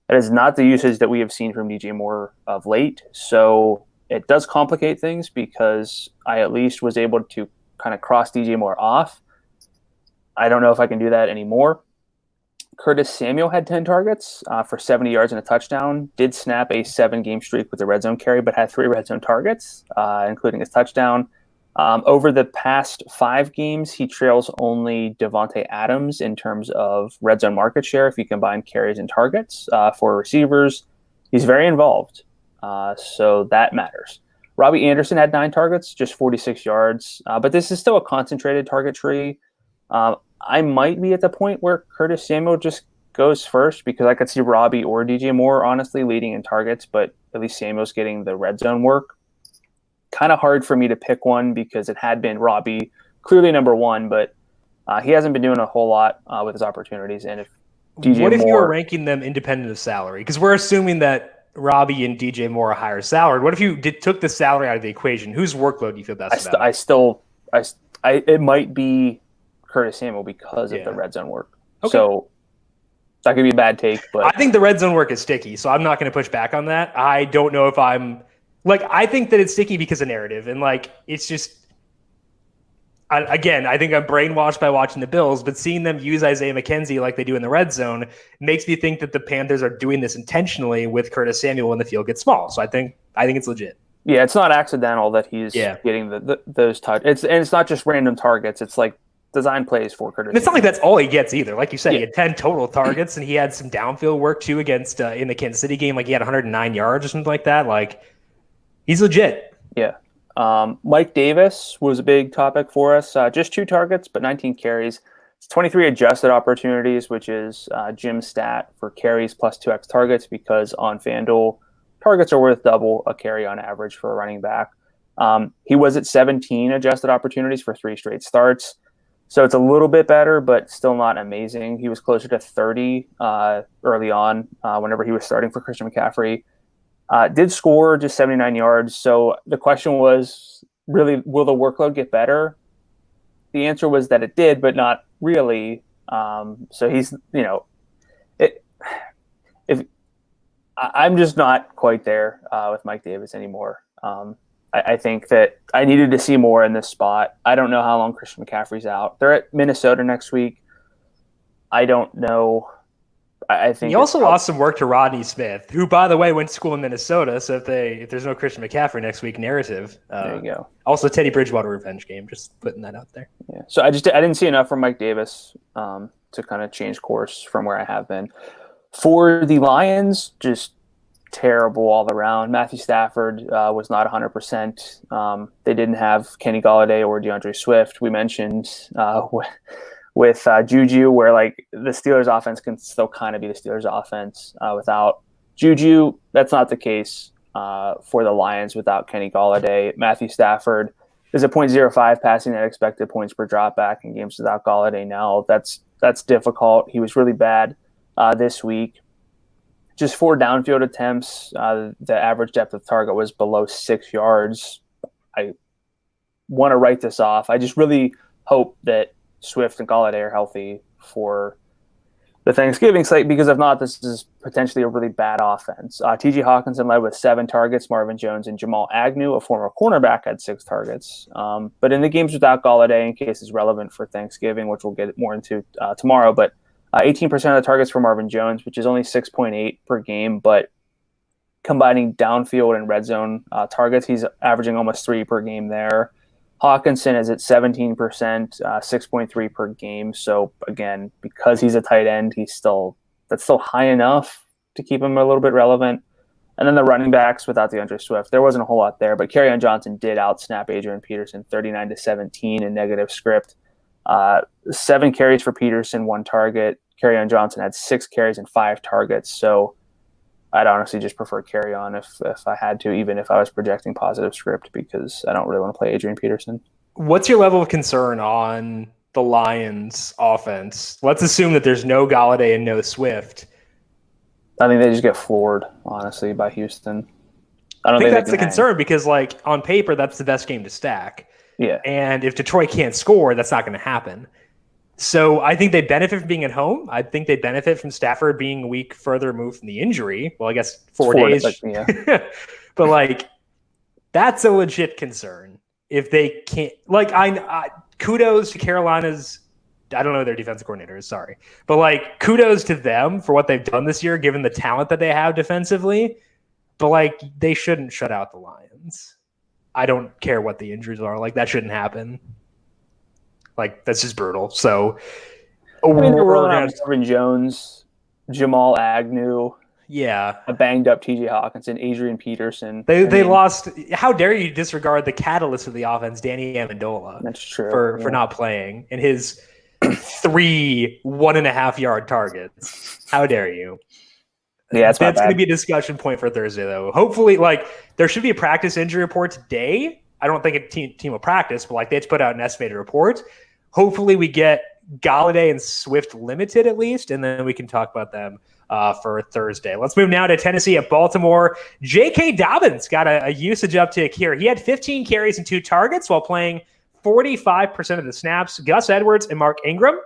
That is not the usage that we have seen from DJ Moore of late. So, it does complicate things because I at least was able to kind of cross DJ Moore off. I don't know if I can do that anymore. Curtis Samuel had 10 targets for 70 yards and a touchdown, did snap a 7-game streak with a red zone carry, but had 3 red zone targets, including his touchdown. Over the past 5 games, he trails only Devontae Adams in terms of red zone market share if you combine carries and targets for receivers. He's very involved, so that matters. Robbie Anderson had 9 targets, just 46 yards, but this is still a concentrated target tree. I might be at the point where Curtis Samuel just goes first because I could see Robbie or DJ Moore honestly leading in targets, but at least Samuel's getting the red zone work. Kind of hard for me to pick one because it had been Robbie, clearly number 1, but he hasn't been doing a whole lot with his opportunities. And if DJ what if Moore, you were ranking them independent of salary? Because we're assuming that Robbie and DJ Moore are higher salaried. What if you took the salary out of the equation? Whose workload do you feel best about? It might be Curtis Samuel because of the red zone work. Okay. So that could be a bad take, but I think the red zone work is sticky, so I'm not going to push back on that. I don't know if I think that it's sticky because of narrative, and it's just, I think I'm brainwashed by watching the Bills, but seeing them use Isaiah McKenzie like they do in the red zone makes me think that the Panthers are doing this intentionally with Curtis Samuel when the field gets small. So I think it's legit. Yeah, it's not accidental that he's getting those touches. It's not just random targets. It's like design plays for Curtis. It's not like that's all he gets either. Like you said, he had 10 total targets, and he had some downfield work too against in the Kansas City game. Like he had 109 yards or something like that. Like he's legit. Yeah. Mike Davis was a big topic for us. Just 2 targets, but 19 carries. It's 23 adjusted opportunities, which is Jim's stat for carries plus 2x targets because on FanDuel, targets are worth double a carry on average for a running back. He was at 17 adjusted opportunities for 3 straight starts. So it's a little bit better, but still not amazing. He was closer to 30 early on whenever he was starting for Christian McCaffrey. Did score just 79 yards. So the question was, really, will the workload get better? The answer was that it did, but not really. So he's, I'm just not quite there with Mike Davis anymore. I think that I needed to see more in this spot. I don't know how long Christian McCaffrey's out. They're at Minnesota next week. I don't know. I think he also lost some work to Rodney Smith, who, by the way, went to school in Minnesota. So if there's no Christian McCaffrey next week, narrative. There you go. Also, Teddy Bridgewater revenge game. Just putting that out there. Yeah. So I didn't see enough from Mike Davis to kind of change course from where I have been. For the Lions, just terrible all around. Matthew Stafford was not 100%. They didn't have Kenny Golladay or DeAndre Swift. We mentioned with Juju, where the Steelers offense can still kind of be the Steelers offense without Juju. That's not the case for the Lions without Kenny Golladay. Matthew Stafford is a .05 passing net expected points per dropback in games without Golladay now. That's difficult. He was really bad this week. Just 4 downfield attempts. The average depth of target was below 6 yards. I want to write this off. I just really hope that Swift and Golladay are healthy for the Thanksgiving slate, because if not, this is potentially a really bad offense. T.J. Hawkinson led with 7 targets. Marvin Jones and Jamal Agnew, a former cornerback, had 6 targets. But in the games without Golladay, in case it's relevant for Thanksgiving, which we'll get more into tomorrow, but 18% of the targets for Marvin Jones, which is only 6.8 per game, but combining downfield and red zone targets, he's averaging almost 3 per game there. Hawkinson is at 17%, 6.3 per game. So again, because he's a tight end, that's still high enough to keep him a little bit relevant. And then the running backs without DeAndre Swift, there wasn't a whole lot there, but Kerryon Johnson did outsnap Adrian Peterson 39-17 in negative script. 7 carries for Peterson, 1 target. Kerryon Johnson had 6 carries and 5 targets. So I'd honestly just prefer Kerryon if I had to, even if I was projecting positive script, because I don't really want to play Adrian Peterson. What's your level of concern on the Lions offense? Let's assume that there's no Golladay and no Swift. I think they just get floored, honestly, by Houston. I think that's the concern, because on paper, that's the best game to stack. Yeah. And if Detroit can't score, that's not going to happen. So I think they benefit from being at home. I think they benefit from Stafford being a week further removed from the injury. Well, I guess 4 days. Yeah. But that's a legit concern. If they can't, I kudos to Carolina's I don't know their defensive coordinator is, sorry. But like kudos to them for what they've done this year, given the talent that they have defensively. But like they shouldn't shut out the Lions. I don't care what the injuries are. Like that shouldn't happen. Like that's just brutal. So I mean, they're rolling out Marvin Jones, Jamal Agnew. Yeah. A banged up TJ Hawkinson, Adrian Peterson. They lost. How dare you disregard the catalyst of the offense, Danny Amendola. That's true. For not playing and his 3 1.5-yard targets. How dare you? Yeah, that's going to be a discussion point for Thursday, though. Hopefully, like there should be a practice injury report today. I don't think a team will practice, but like they put out an estimated report. Hopefully, we get Galladay and Swift limited at least, and then we can talk about them for Thursday. Let's move now to Tennessee at Baltimore. J.K. Dobbins got a usage uptick here. He had 15 carries and 2 targets while playing 45% of the snaps. Gus Edwards and Mark Ingram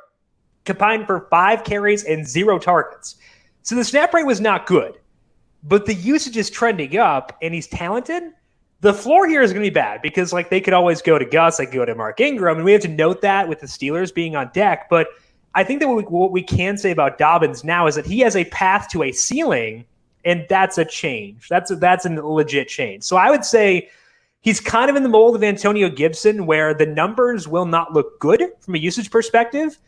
combined for 5 carries and 0 targets. So the snap rate was not good, but the usage is trending up, and he's talented. The floor here is going to be bad because like they could always go to Gus, they could go to Mark Ingram, and we have to note that with the Steelers being on deck, but I think that what we can say about Dobbins now is that he has a path to a ceiling, and that's a change. That's a legit change. So I would say he's kind of in the mold of Antonio Gibson, where the numbers will not look good from a usage perspective,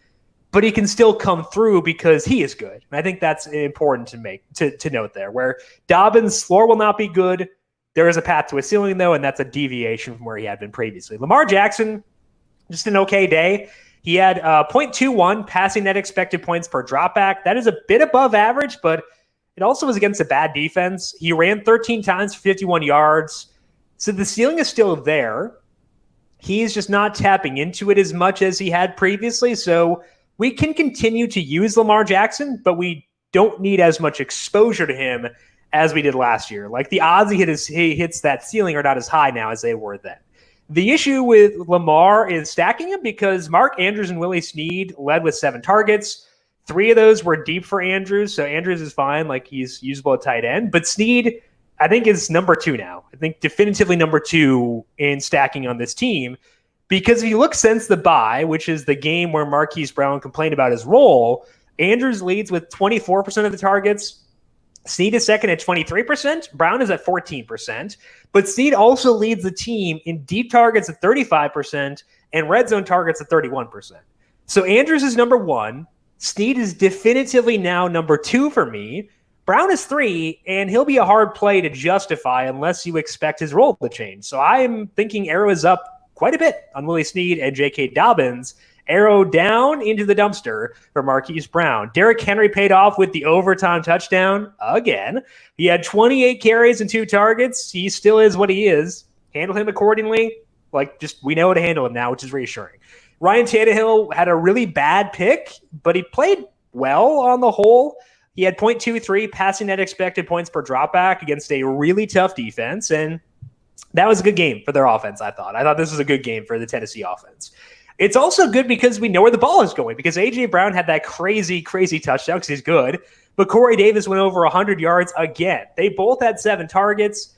but he can still come through because he is good. And I think that's important to note there, where Dobbins' floor will not be good. There is a path to a ceiling, though, and that's a deviation from where he had been previously. Lamar Jackson, just an okay day. He had 0.21 passing net expected points per dropback. That is a bit above average, but it also was against a bad defense. He ran 13 times for 51 yards. So the ceiling is still there. He's just not tapping into it as much as he had previously. So we can continue to use Lamar Jackson, but we don't need as much exposure to him as we did last year. Like the odds he hits that ceiling are not as high now as they were then. The issue with Lamar is stacking him because Mark Andrews and Willie Sneed led with 7 targets. 3 of those were deep for Andrews, so Andrews is fine, like he's usable at tight end. But Sneed, I think, is number 2 now. I think definitively number 2 in stacking on this team. Because if you look since the bye, which is the game where Marquis Brown complained about his role, Andrews leads with 24% of the targets. Sneed is second at 23%. Brown is at 14%. But Sneed also leads the team in deep targets at 35% and red zone targets at 31%. So Andrews is number 1. Sneed is definitively now number 2 for me. Brown is 3, and he'll be a hard play to justify unless you expect his role to change. So I am thinking arrow is up quite a bit on Willie Sneed and J.K. Dobbins. Arrow down into the dumpster for Marquise Brown. Derrick Henry paid off with the overtime touchdown again. He had 28 carries and 2 targets. He still is what he is. Handle him accordingly. We know how to handle him now, which is reassuring. Ryan Tannehill had a really bad pick, but he played well on the whole. He had 0.23 passing net expected points per dropback against a really tough defense, and that was a good game for their offense, I thought. I thought this was a good game for the Tennessee offense. It's also good because we know where the ball is going, because A.J. Brown had that crazy, crazy touchdown because he's good, but Corey Davis went over 100 yards again. They both had 7 targets.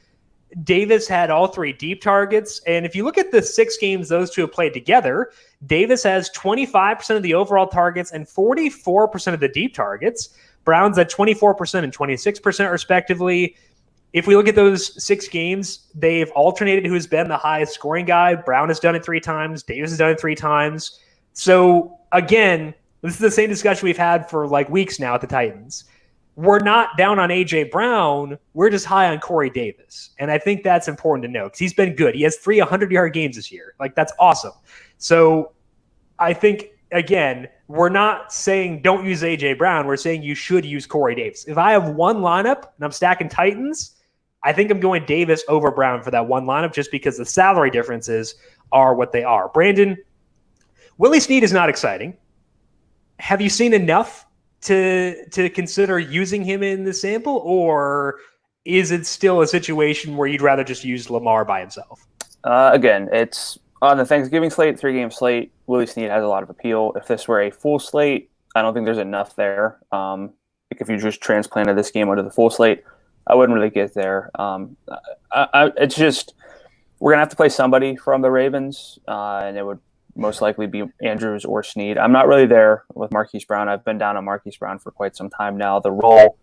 Davis had all 3 deep targets, and if you look at the 6 games those two have played together, Davis has 25% of the overall targets and 44% of the deep targets. Brown's at 24% and 26% respectively. If we look at those 6 games, they've alternated who's been the highest scoring guy. Brown has done it 3 times. Davis has done it 3 times. So, again, this is the same discussion we've had for weeks now at the Titans. We're not down on A.J. Brown. We're just high on Corey Davis. And I think that's important to note because he's been good. He has 3 100-yard games this year. That's awesome. So I think, again, we're not saying don't use A.J. Brown. We're saying you should use Corey Davis. If I have one lineup and I'm stacking Titans, I think I'm going Davis over Brown for that one lineup just because the salary differences are what they are. Brandon, Willie Sneed is not exciting. Have you seen enough to consider using him in the sample, or is it still a situation where you'd rather just use Lamar by himself? Again, it's on the Thanksgiving slate, 3-game slate. Willie Sneed has a lot of appeal. If this were a full slate, I don't think there's enough there. If you just transplanted this game onto the full slate, I wouldn't really get there. It's just we're gonna have to play somebody from the Ravens, and it would most likely be Andrews or Sneed. I'm not really there with Marquis Brown. I've been down on Marquis Brown for quite some time now. The role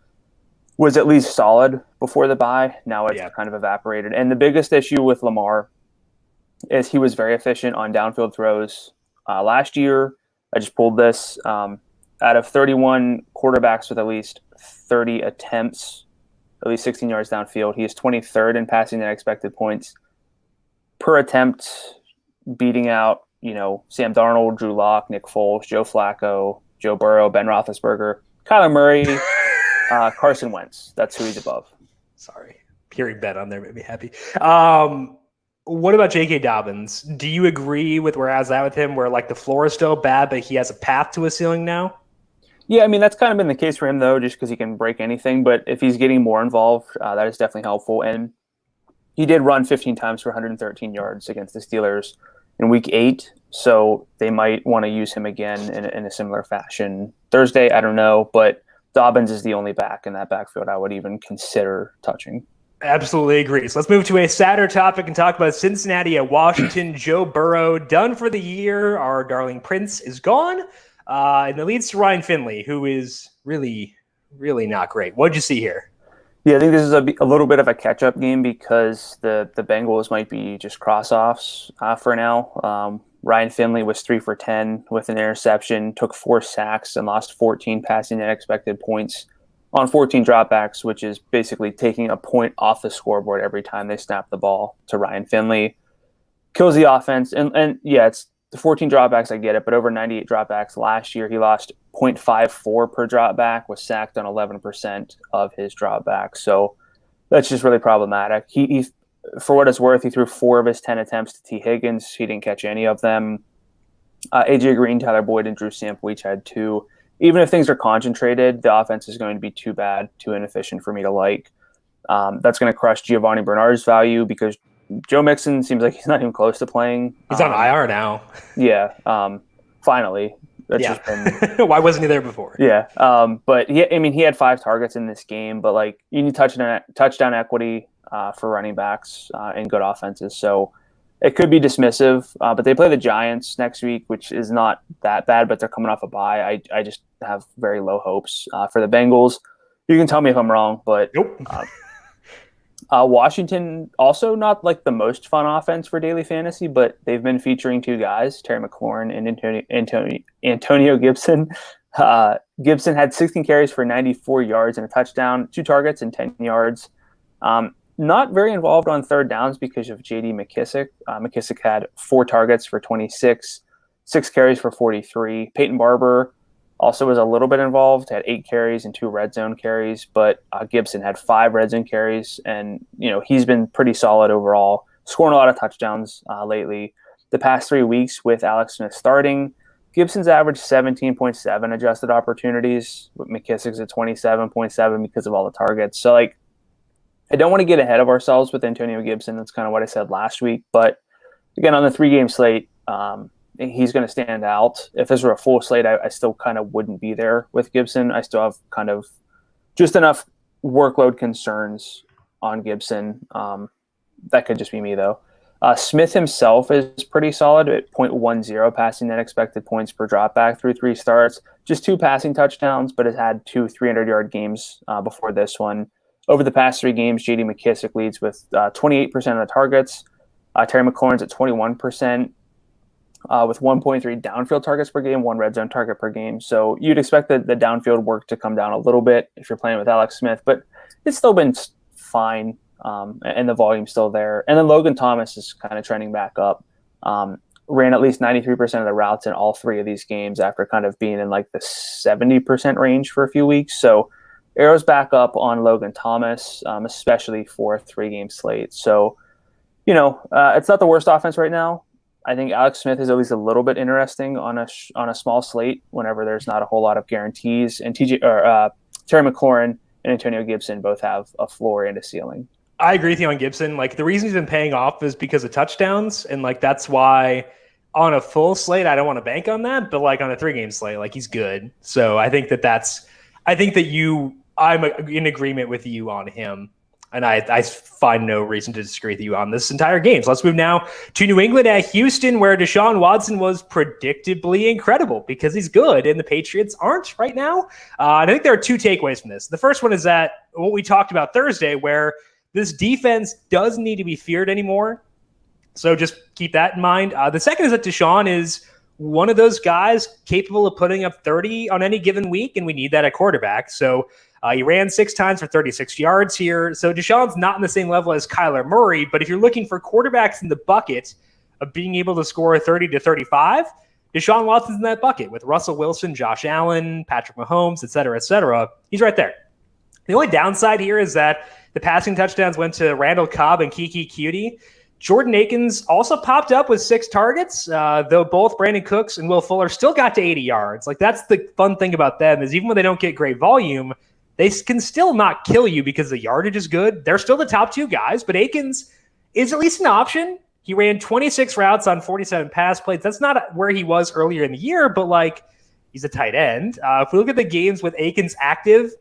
was at least solid before the bye. Now it's kind of evaporated. And the biggest issue with Lamar is he was very efficient on downfield throws. Last year, I just pulled this, out of 31 quarterbacks with at least 30 attempts, at least 16 yards downfield, he is 23rd in passing net expected points per attempt, beating out, Sam Darnold, Drew Lock, Nick Foles, Joe Flacco, Joe Burrow, Ben Roethlisberger, Kyler Murray, Carson Wentz. That's who he's above. Sorry. Hearing Ben on there made me happy. What about J.K. Dobbins? Do you agree with where I was at with him, where like the floor is still bad, but he has a path to a ceiling now? Yeah, I mean, that's kind of been the case for him, though, just because he can break anything. But if he's getting more involved, that is definitely helpful. And he did run 15 times for 113 yards against the Steelers in Week 8, so they might want to use him again in a similar fashion. Thursday, I don't know, but Dobbins is the only back in that backfield I would even consider touching. Absolutely agree. So let's move to a sadder topic and talk about Cincinnati at Washington. Joe Burrow done for the year. Our darling Prince is gone. And it leads to Ryan Finley, who is really, really not great. What did you see here? Yeah, I think this is a little bit of a catch-up game because the Bengals might be just cross-offs for now. Ryan Finley was 3 for 10 with an interception, took 4 sacks, and lost 14 passing net expected points on 14 dropbacks, which is basically taking a point off the scoreboard every time they snap the ball to Ryan Finley. Kills the offense. And yeah, it's the 14 dropbacks, I get it, but over 98 dropbacks last year, he lost 0.54 per dropback, was sacked on 11% of his dropbacks. So that's just really problematic. He for what it's worth, he threw 4 of his 10 attempts to T. Higgins. He didn't catch any of them. AJ Green, Tyler Boyd, and Drew Sample each had 2. Even if things are concentrated, the offense is going to be too bad, too inefficient for me to like. That's going to crush Giovanni Bernard's value because Joe Mixon seems like he's not even close to playing. He's on IR now. Yeah, finally. That's just been... Why wasn't he there before? Yeah, but he had 5 targets in this game, but like you need touchdown equity for running backs in good offenses. So it could be dismissive, but they play the Giants next week, which is not that bad, but they're coming off a bye. I just have very low hopes for the Bengals. You can tell me if I'm wrong, but nope. Washington, also not like the most fun offense for daily fantasy, but they've been featuring 2 guys, Terry McLaurin and Antonio Gibson. Gibson had 16 carries for 94 yards and a touchdown, 2 targets and 10 yards. Not very involved on third downs because of J.D. McKissick. McKissick had 4 targets for 26, 6 carries for 43. Peyton Barber also was a little bit involved, had 8 carries and 2 red zone carries, but Gibson had 5 red zone carries, and he's been pretty solid overall, scoring a lot of touchdowns lately. The past 3 weeks with Alex Smith starting, Gibson's averaged 17.7 adjusted opportunities, with McKissick's at 27.7 because of all the targets. So I don't want to get ahead of ourselves with Antonio Gibson. That's kind of what I said last week. But again, on the 3-game slate, he's going to stand out. If this were a full slate, I still kind of wouldn't be there with Gibson. I still have kind of just enough workload concerns on Gibson. That could just be me, though. Smith himself is pretty solid at 0.10 passing net expected points per dropback through 3 starts. Just 2 passing touchdowns, but has had 2 300-yard games before this one. Over the past 3 games, J.D. McKissick leads with 28% of the targets. Terry McLaurin's at 21%. With 1.3 downfield targets per game, 1 red zone target per game. So you'd expect the downfield work to come down a little bit if you're playing with Alex Smith, but it's still been fine, and the volume's still there. And then Logan Thomas is kind of trending back up. Ran at least 93% of the routes in all 3 of these games after kind of being in like the 70% range for a few weeks. So arrows back up on Logan Thomas, especially for a 3-game slate. So, it's not the worst offense right now. I think Alex Smith is at least a little bit interesting on a small slate whenever there's not a whole lot of guarantees. And Terry McLaurin and Antonio Gibson both have a floor and a ceiling. I agree with you on Gibson. Like the reason he's been paying off is because of touchdowns, and like that's why on a full slate I don't want to bank on that. But like on a 3-game slate, like he's good. So I think I'm in agreement with you on him. And I find no reason to disagree with you on this entire game. So let's move now to New England at Houston, where Deshaun Watson was predictably incredible because he's good, and the Patriots aren't right now. And I think there are two takeaways from this. The first one is that what we talked about Thursday, where this defense doesn't need to be feared anymore. So just keep that in mind. The second is that Deshaun is one of those guys capable of putting up 30 on any given week, and we need that at quarterback. So he ran 6 times for 36 yards here. So Deshaun's not in the same level as Kyler Murray, but if you're looking for quarterbacks in the bucket of being able to score 30 to 35, Deshaun Watson's in that bucket with Russell Wilson, Josh Allen, Patrick Mahomes, et cetera, et cetera. He's right there. The only downside here is that the passing touchdowns went to Randall Cobb and Kiki Cutie. Jordan Akins also popped up with 6 targets, though both Brandon Cooks and Will Fuller still got to 80 yards. Like, that's the fun thing about them is even when they don't get great volume, they can still not kill you because the yardage is good. They're still the top 2 guys, but Akins is at least an option. He ran 26 routes on 47 pass plays. That's not where he was earlier in the year, but like he's a tight end. If we look at the games with Akins active,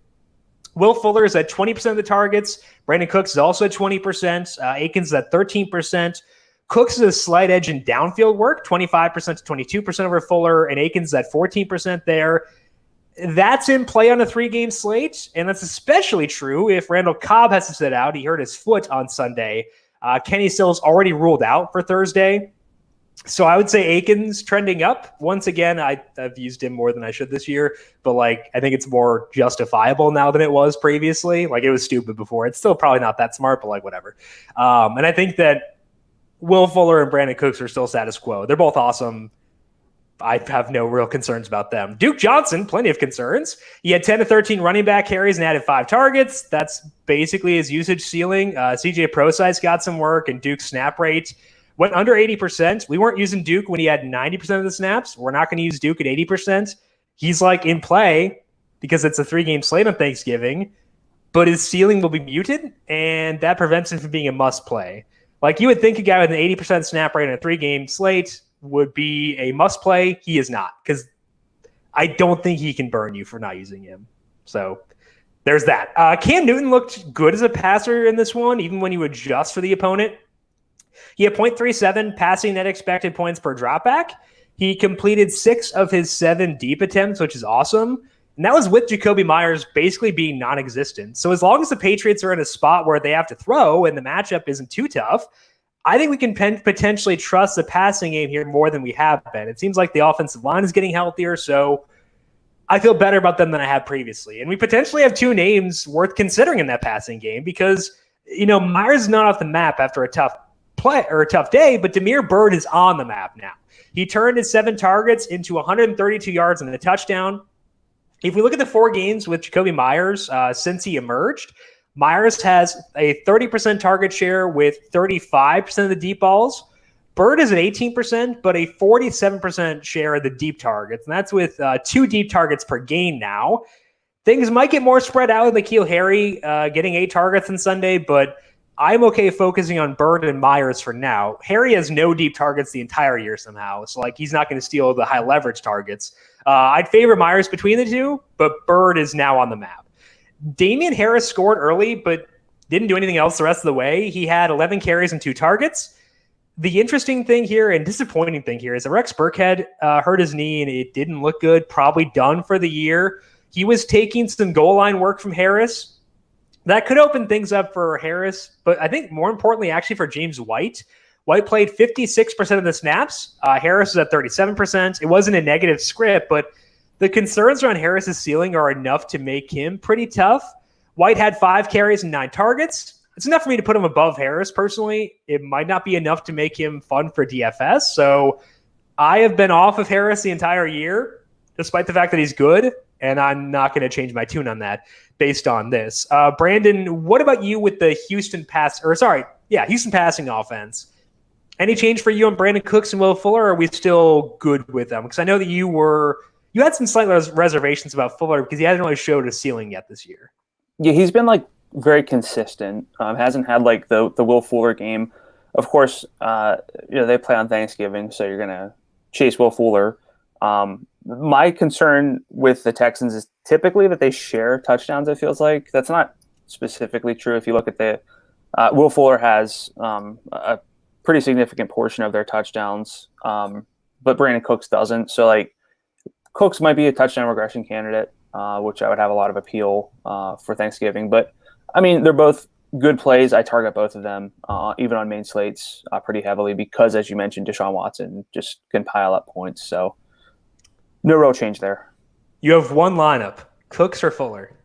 Will Fuller is at 20% of the targets. Brandon Cooks is also at 20%. Akins is at 13%. Cooks is a slight edge in downfield work, 25% to 22% over Fuller, and Akins is at 14% there. That's in play on a 3-game slate, and that's especially true if Randall Cobb has to sit out. He hurt his foot on Sunday. Kenny Stills already ruled out for Thursday. So I would say Akins trending up. Once again, I've used him more than I should this year, but like I think it's more justifiable now than it was previously. Like it was stupid before. It's still probably not that smart, but like whatever. And I think that Will Fuller and Brandon Cooks are still status quo. They're both awesome. I have no real concerns about them. Duke Johnson, plenty of concerns. He had 10 to 13 running back carries and added 5 targets. That's basically his usage ceiling. CJ Prosise got some work, and Duke's snap rate went under 80%. We weren't using Duke when he had 90% of the snaps. We're not going to use Duke at 80%. He's like in play because it's a 3-game slate on Thanksgiving, but his ceiling will be muted, and that prevents him from being a must play. Like you would think a guy with an 80% snap rate on a 3-game slate would be a must play. He is not, because I don't think he can burn you for not using him. So there's that. Cam Newton looked good as a passer in this one, even when you adjust for the opponent. He had 0.37 passing net expected points per dropback. He completed 6 of his 7 deep attempts, which is awesome. And that was with Jacoby Myers basically being non-existent. So as long as the Patriots are in a spot where they have to throw and the matchup isn't too tough, I think we can potentially trust the passing game here more than we have been. It seems like the offensive line is getting healthier, so I feel better about them than I have previously. And we potentially have 2 names worth considering in that passing game because, you know, Myers is not off the map after a tough play or a tough day, but Damiere Byrd is on the map now. He turned his 7 targets into 132 yards and a touchdown. If we look at the 4 games with Jacoby Myers since he emerged, Myers has a 30% target share with 35% of the deep balls. Byrd is at 18%, but a 47% share of the deep targets. And that's with 2 deep targets per game now. Things might get more spread out with N'Keal Harry getting 8 targets on Sunday, but I'm okay focusing on Byrd and Myers for now. Harry has no deep targets the entire year somehow, so like he's not going to steal the high leverage targets. I'd favor Myers between the 2, but Byrd is now on the map. Damien Harris scored early, but didn't do anything else the rest of the way. He had 11 carries and 2 targets. The interesting thing here and disappointing thing here is that Rex Burkhead hurt his knee and it didn't look good, probably done for the year. He was taking some goal line work from Harris. That could open things up for Harris, but I think more importantly, actually for James White. White played 56% of the snaps. Harris is at 37%. It wasn't a negative script, but the concerns around Harris's ceiling are enough to make him pretty tough. White had 5 carries and 9 targets. It's enough for me to put him above Harris personally. It might not be enough to make him fun for DFS. So I have been off of Harris the entire year, despite the fact that he's good, and I'm not going to change my tune on that based on this. Brandon, what about you with the Houston passing offense? Any change for you on Brandon Cooks and Will Fuller, or are we still good with them? Because I know that you had some slight reservations about Fuller because he hasn't really showed a ceiling yet this year. Yeah, he's been like very consistent. Hasn't had like the Will Fuller game. Of course, they play on Thanksgiving, so you're gonna chase Will Fuller. My concern with the Texans is typically that they share touchdowns. It feels like that's not specifically true. If you look at the Will Fuller has a pretty significant portion of their touchdowns, but Brandon Cooks doesn't. So like Cooks might be a touchdown regression candidate, which I would have a lot of appeal for Thanksgiving. But I mean, they're both good plays. I target both of them, even on main slates, pretty heavily because, as you mentioned, Deshaun Watson just can pile up points. So no real change there. You have one lineup, Cooks or Fuller?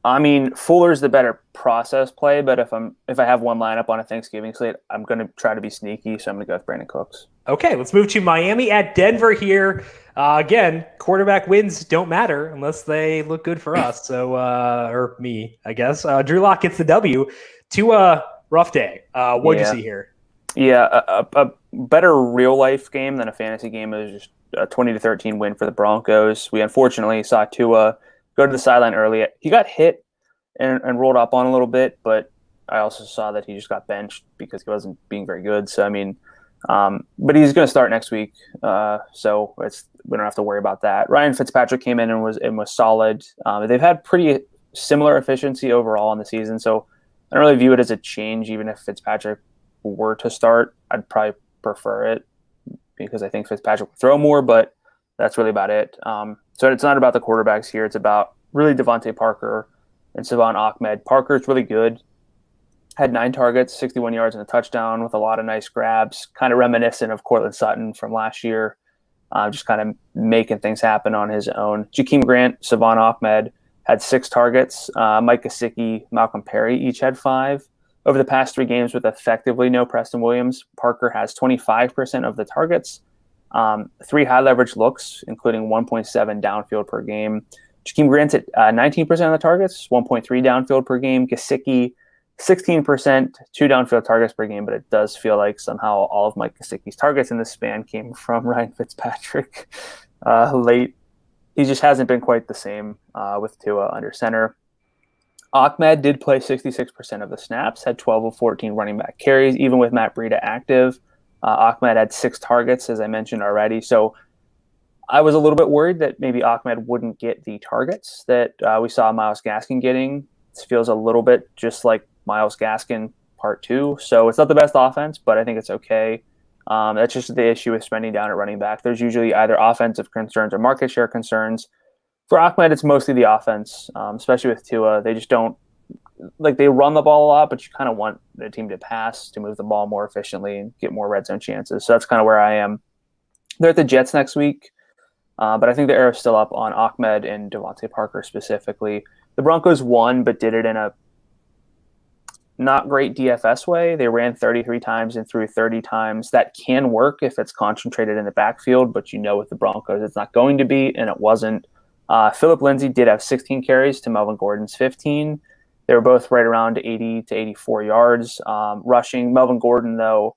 I mean, Fuller's the better process play, but if I have one lineup on a Thanksgiving slate, I'm going to try to be sneaky, so I'm going to go with Brandon Cooks. Okay, let's move to Miami at Denver here. Again, quarterback wins don't matter unless they look good for us. So, or me, I guess. Drew Lock gets the W to a rough day. What'd you see here? Yeah, a better real life game than a fantasy game. It was just a 20-13 win for the Broncos. We unfortunately saw Tua go to the sideline early. He got hit and rolled up on a little bit, but I also saw that he just got benched because he wasn't being very good. So, I mean, but he's going to start next week. So we don't have to worry about that. Ryan Fitzpatrick came in and was solid. They've had pretty similar efficiency overall in the season. So I don't really view it as a change. Even if Fitzpatrick were to start, I'd probably prefer it because I think Fitzpatrick will throw more, but that's really about it. So it's not about the quarterbacks here. It's about really Devante Parker and Savon Ahmed. Parker's really good. Had 9 targets, 61 yards and a touchdown with a lot of nice grabs, kind of reminiscent of Cortland Sutton from last year, just kind of making things happen on his own. Jakeem Grant, Savon Ahmed had 6 targets. Mike Gesicki, Malcolm Perry each had 5. Over the past 3 games with effectively no Preston Williams, Parker has 25% of the targets, 3 high leverage looks, including 1.7 downfield per game. Jakeem Grant's at 19% of the targets, 1.3 downfield per game. Gesicki, 16%, 2 downfield targets per game, but it does feel like somehow all of Mike Gesicki's targets in this span came from Ryan Fitzpatrick late. He just hasn't been quite the same with Tua under center. Ahmed did play 66% of the snaps, had 12 of 14 running back carries, even with Matt Breida active. Ahmed had 6 targets, as I mentioned already. So I was a little bit worried that maybe Ahmed wouldn't get the targets that we saw Myles Gaskin getting. This feels a little bit just like Myles Gaskin part 2. So it's not the best offense, but I think it's okay. That's just the issue with spending down at running back. There's usually either offensive concerns or market share concerns. For Ahmed, it's mostly the offense, especially with Tua. They just don't they run the ball a lot, but you kind of want the team to pass to move the ball more efficiently and get more red zone chances. So that's kind of where I am. They're at the Jets next week, but I think the arrow's still up on Ahmed and Devante Parker specifically. The Broncos won, but did it in a not great DFS way. They ran 33 times and threw 30 times. That can work if it's concentrated in the backfield, but with the Broncos, it's not going to be, and it wasn't. Phillip Lindsay did have 16 carries to Melvin Gordon's 15. They were both right around 80 to 84 yards rushing. Melvin Gordon, though,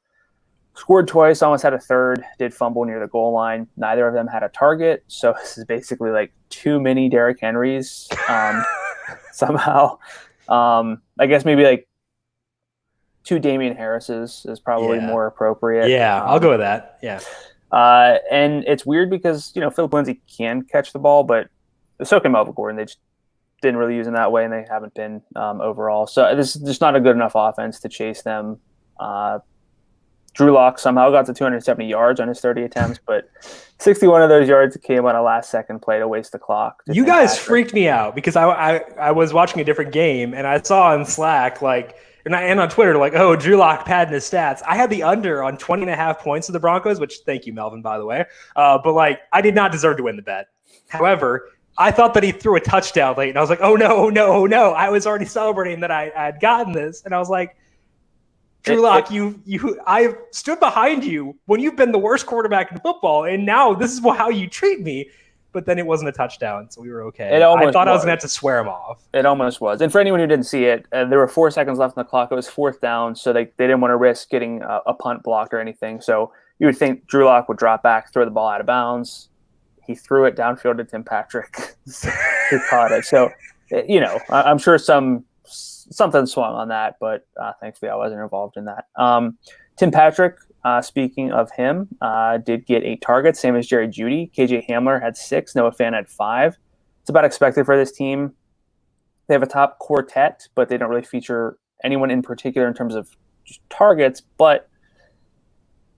scored twice, almost had a third, did fumble near the goal line. Neither of them had a target, so this is basically like too many Derrick Henrys somehow. I guess maybe like 2 Damien Harrises is probably more appropriate. Yeah, I'll go with that. Yeah. And it's weird because, Phillip Lindsay can catch the ball, but so can Melvin Gordon. They just didn't really use him that way, and they haven't been overall. So this is just not a good enough offense to chase them. Drew Lock somehow got to 270 yards on his 30 attempts, but 61 of those yards came on a last-second play to waste the clock. You guys freaked me out because I was watching a different game, and I saw on Slack, and on Twitter, oh, Drew Lock padding his stats. I had the under on 20.5 points of the Broncos, which thank you, Melvin, by the way. But I did not deserve to win the bet. However, I thought that he threw a touchdown late, and I was like, oh no. I was already celebrating that I had gotten this, and I was like, Drew Lock, I stood behind you when you've been the worst quarterback in football, and now this is how you treat me. But then it wasn't a touchdown, so we were okay. I thought I was going to have to swear him off. It almost was. And for anyone who didn't see it, there were 4 seconds left on the clock. It was 4th down, so they didn't want to risk getting a punt blocked or anything. So you would think Drew Lock would drop back, throw the ball out of bounds. He threw it downfield to Tim Patrick, who caught it. So, I'm sure something swung on that, but thankfully I wasn't involved in that. Tim Patrick, speaking of him, did get 8 targets, same as Jerry Jeudy. KJ Hamler had 6. Noah Fant had 5. It's about expected for this team. they have a top quartet, but they don't really feature anyone in particular in terms of targets. But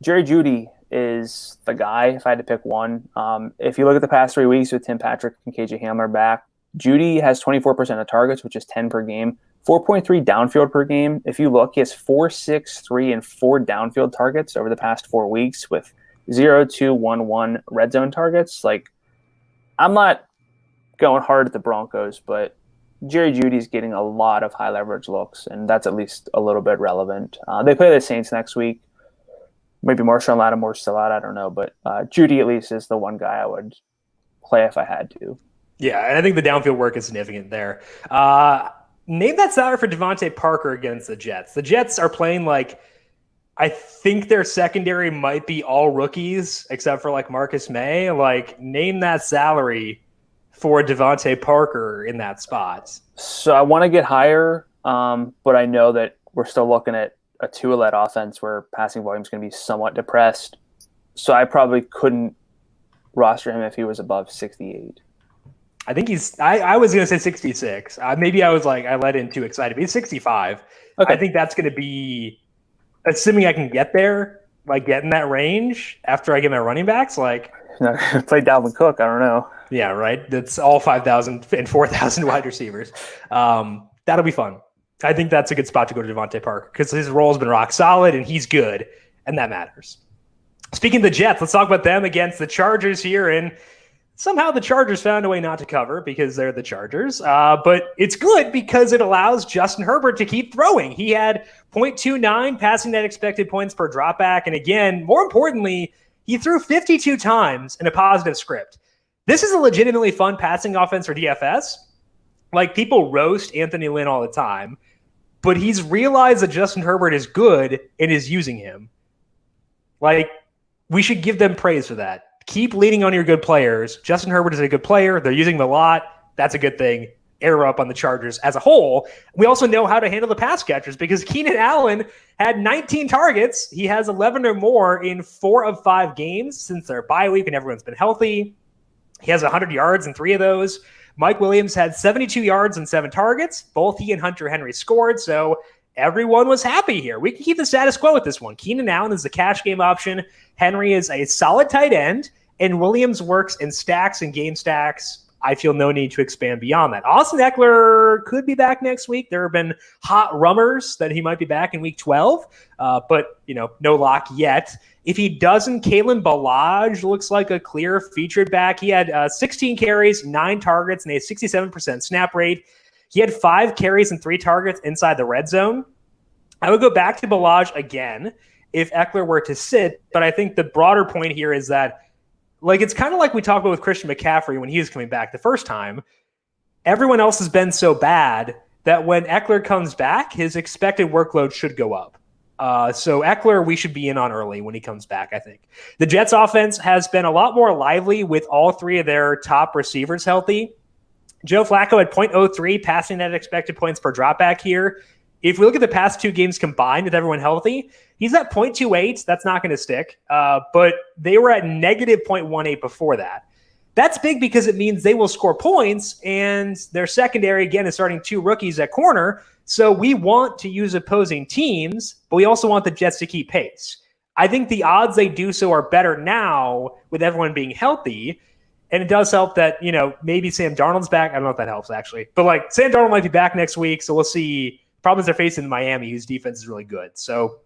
Jerry Jeudy is the guy if I had to pick one. If you look at the past 3 weeks with Tim Patrick and KJ Hamler back, Jeudy has 24% of targets, which is 10 per game, 4.3 downfield per game. If you look, he has 4, 6, 3, and 4 downfield targets over the past 4 weeks with 0, 2, 1, 1 red zone targets. Like, I'm not going hard at the Broncos, but Jerry Jeudy's getting a lot of high leverage looks, and that's at least a little bit relevant. They play the Saints next week. Maybe Marshawn Lattimore's still out, I don't know, but Jeudy at least is the one guy I would play if I had to. Yeah, and I think the downfield work is significant there. Name that salary for Devante Parker against the Jets. The Jets are playing like, I think their secondary might be all rookies except for like Marcus May. Like, name that salary for Devante Parker in that spot. So I want to get higher, but I know that we're still looking at a Tua-led offense where passing volume is going to be somewhat depressed. So I probably couldn't roster him if he was above 68. I think I was going to say 66. Maybe I was like, I let in too excited. But he's 65. Okay. I think that's going to be, assuming I can get there, like get in that range after I get my running backs. Like, play Dalvin Cook. I don't know. Yeah, right. That's all 5,000 and 4,000 wide receivers. That'll be fun. I think that's a good spot to go to Devante Parker because his role has been rock solid and he's good, and that matters. Speaking of the Jets, let's talk about them against the Chargers here. And somehow the Chargers found a way not to cover because they're the Chargers. But it's good because it allows Justin Herbert to keep throwing. He had 0.29 passing net expected points per dropback. And again, more importantly, he threw 52 times in a positive script. This is a legitimately fun passing offense for DFS. Like, people roast Anthony Lynn all the time, but he's realized that Justin Herbert is good and is using him. Like, we should give them praise for that. Keep leaning on your good players. Justin Herbert is a good player. They're using him a lot. That's a good thing. Air up on the Chargers as a whole. We also know how to handle the pass catchers because Keenan Allen had 19 targets. He has 11 or more in 4 of 5 games since their bye week and everyone's been healthy. He has 100 yards in 3 of those. Mike Williams had 72 yards and 7 targets. Both he and Hunter Henry scored, so everyone was happy here. We can keep the status quo with this one. Keenan Allen is the cash game option. Henry is a solid tight end, and Williams works in stacks and game stacks. I feel no need to expand beyond that. Austin Eckler could be back next week. There have been hot rumors that he might be back in week 12, but no lock yet. If he doesn't, Kalen Ballage looks like a clear featured back. He had 16 carries, 9 targets, and a 67% snap rate. He had 5 carries and 3 targets inside the red zone. I would go back to Ballage again if Eckler were to sit, but I think the broader point here is that, like, it's kind of like we talked about with Christian McCaffrey when he was coming back the first time. Everyone else has been so bad that when Eckler comes back, his expected workload should go up. So Eckler, we should be in on early when he comes back, I think. The Jets offense has been a lot more lively with all 3 of their top receivers healthy. Joe Flacco had 0.03 passing net expected points per dropback here. If we look at the past 2 games combined with everyone healthy, he's at 0.28. That's not going to stick. But they were at negative 0.18 before that. That's big because it means they will score points, and their secondary, again, is starting 2 rookies at corner. So we want to use opposing teams, but we also want the Jets to keep pace. I think the odds they do so are better now with everyone being healthy. And it does help that, maybe Sam Darnold's back. I don't know if that helps, actually. But, like, Sam Darnold might be back next week, so we'll see. Problems they're facing in Miami, whose defense is really good. So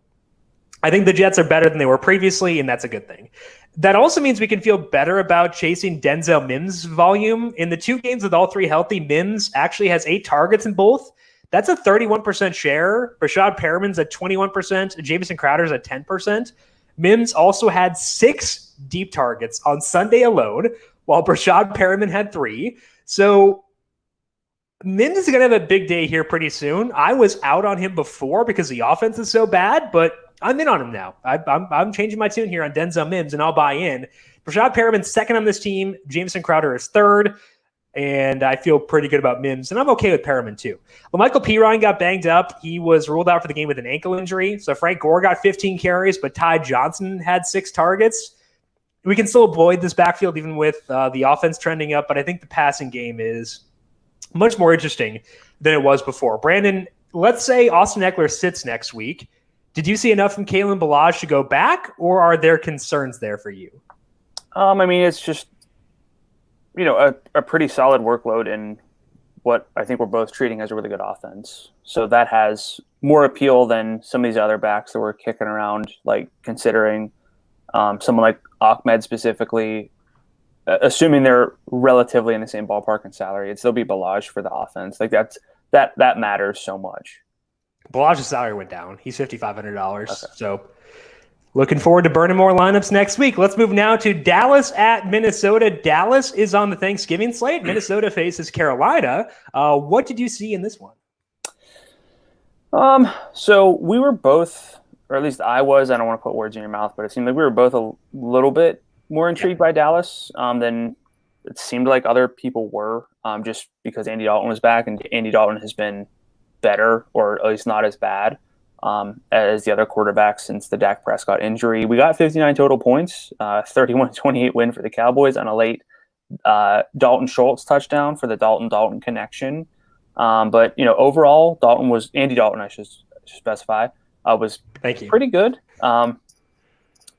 I think the Jets are better than they were previously, and that's a good thing. That also means we can feel better about chasing Denzel Mims' volume. In the 2 games with all 3 healthy, Mims actually has 8 targets in both. That's a 31% share. Rashad Perriman's at 21%. Jamison Crowder's at 10%. Mims also had 6 deep targets on Sunday alone, while Rashad Perriman had 3. So Mims is going to have a big day here pretty soon. I was out on him before because the offense is so bad, but I'm in on him now. I'm changing my tune here on Denzel Mims, and I'll buy in. Rashad Perriman's second on this team. Jamison Crowder is third. And I feel pretty good about Mims, and I'm okay with Perriman too. Well, Michael Pirine got banged up. He was ruled out for the game with an ankle injury. So Frank Gore got 15 carries, but Ty Johnson had 6 targets. We can still avoid this backfield even with the offense trending up, but I think the passing game is much more interesting than it was before. Brandon, let's say Austin Eckler sits next week. Did you see enough from Kalen Ballage to go back, or are there concerns there for you? I mean, it's just, a pretty solid workload in what I think we're both treating as a really good offense. So that has more appeal than some of these other backs that we're kicking around, like considering someone like Ahmed specifically, assuming they're relatively in the same ballpark in salary, it'd still be Ballage for the offense. Like that matters so much. Ballage's salary went down. He's $5,500. Okay. So looking forward to burning more lineups next week. Let's move now to Dallas at Minnesota. Dallas is on the Thanksgiving slate. Minnesota faces Carolina. What did you see in this one? So we were both, or at least I was, I don't want to put words in your mouth, but it seemed like we were both a little bit more intrigued by Dallas than it seemed like other people were, just because Andy Dalton was back, and Andy Dalton has been better, or at least not as bad as the other quarterbacks since the Dak Prescott injury. We got 59 total points, 31-28 win for the Cowboys on a late Dalton Schultz touchdown for the Dalton connection. But overall, Andy Dalton, I should specify, was pretty good.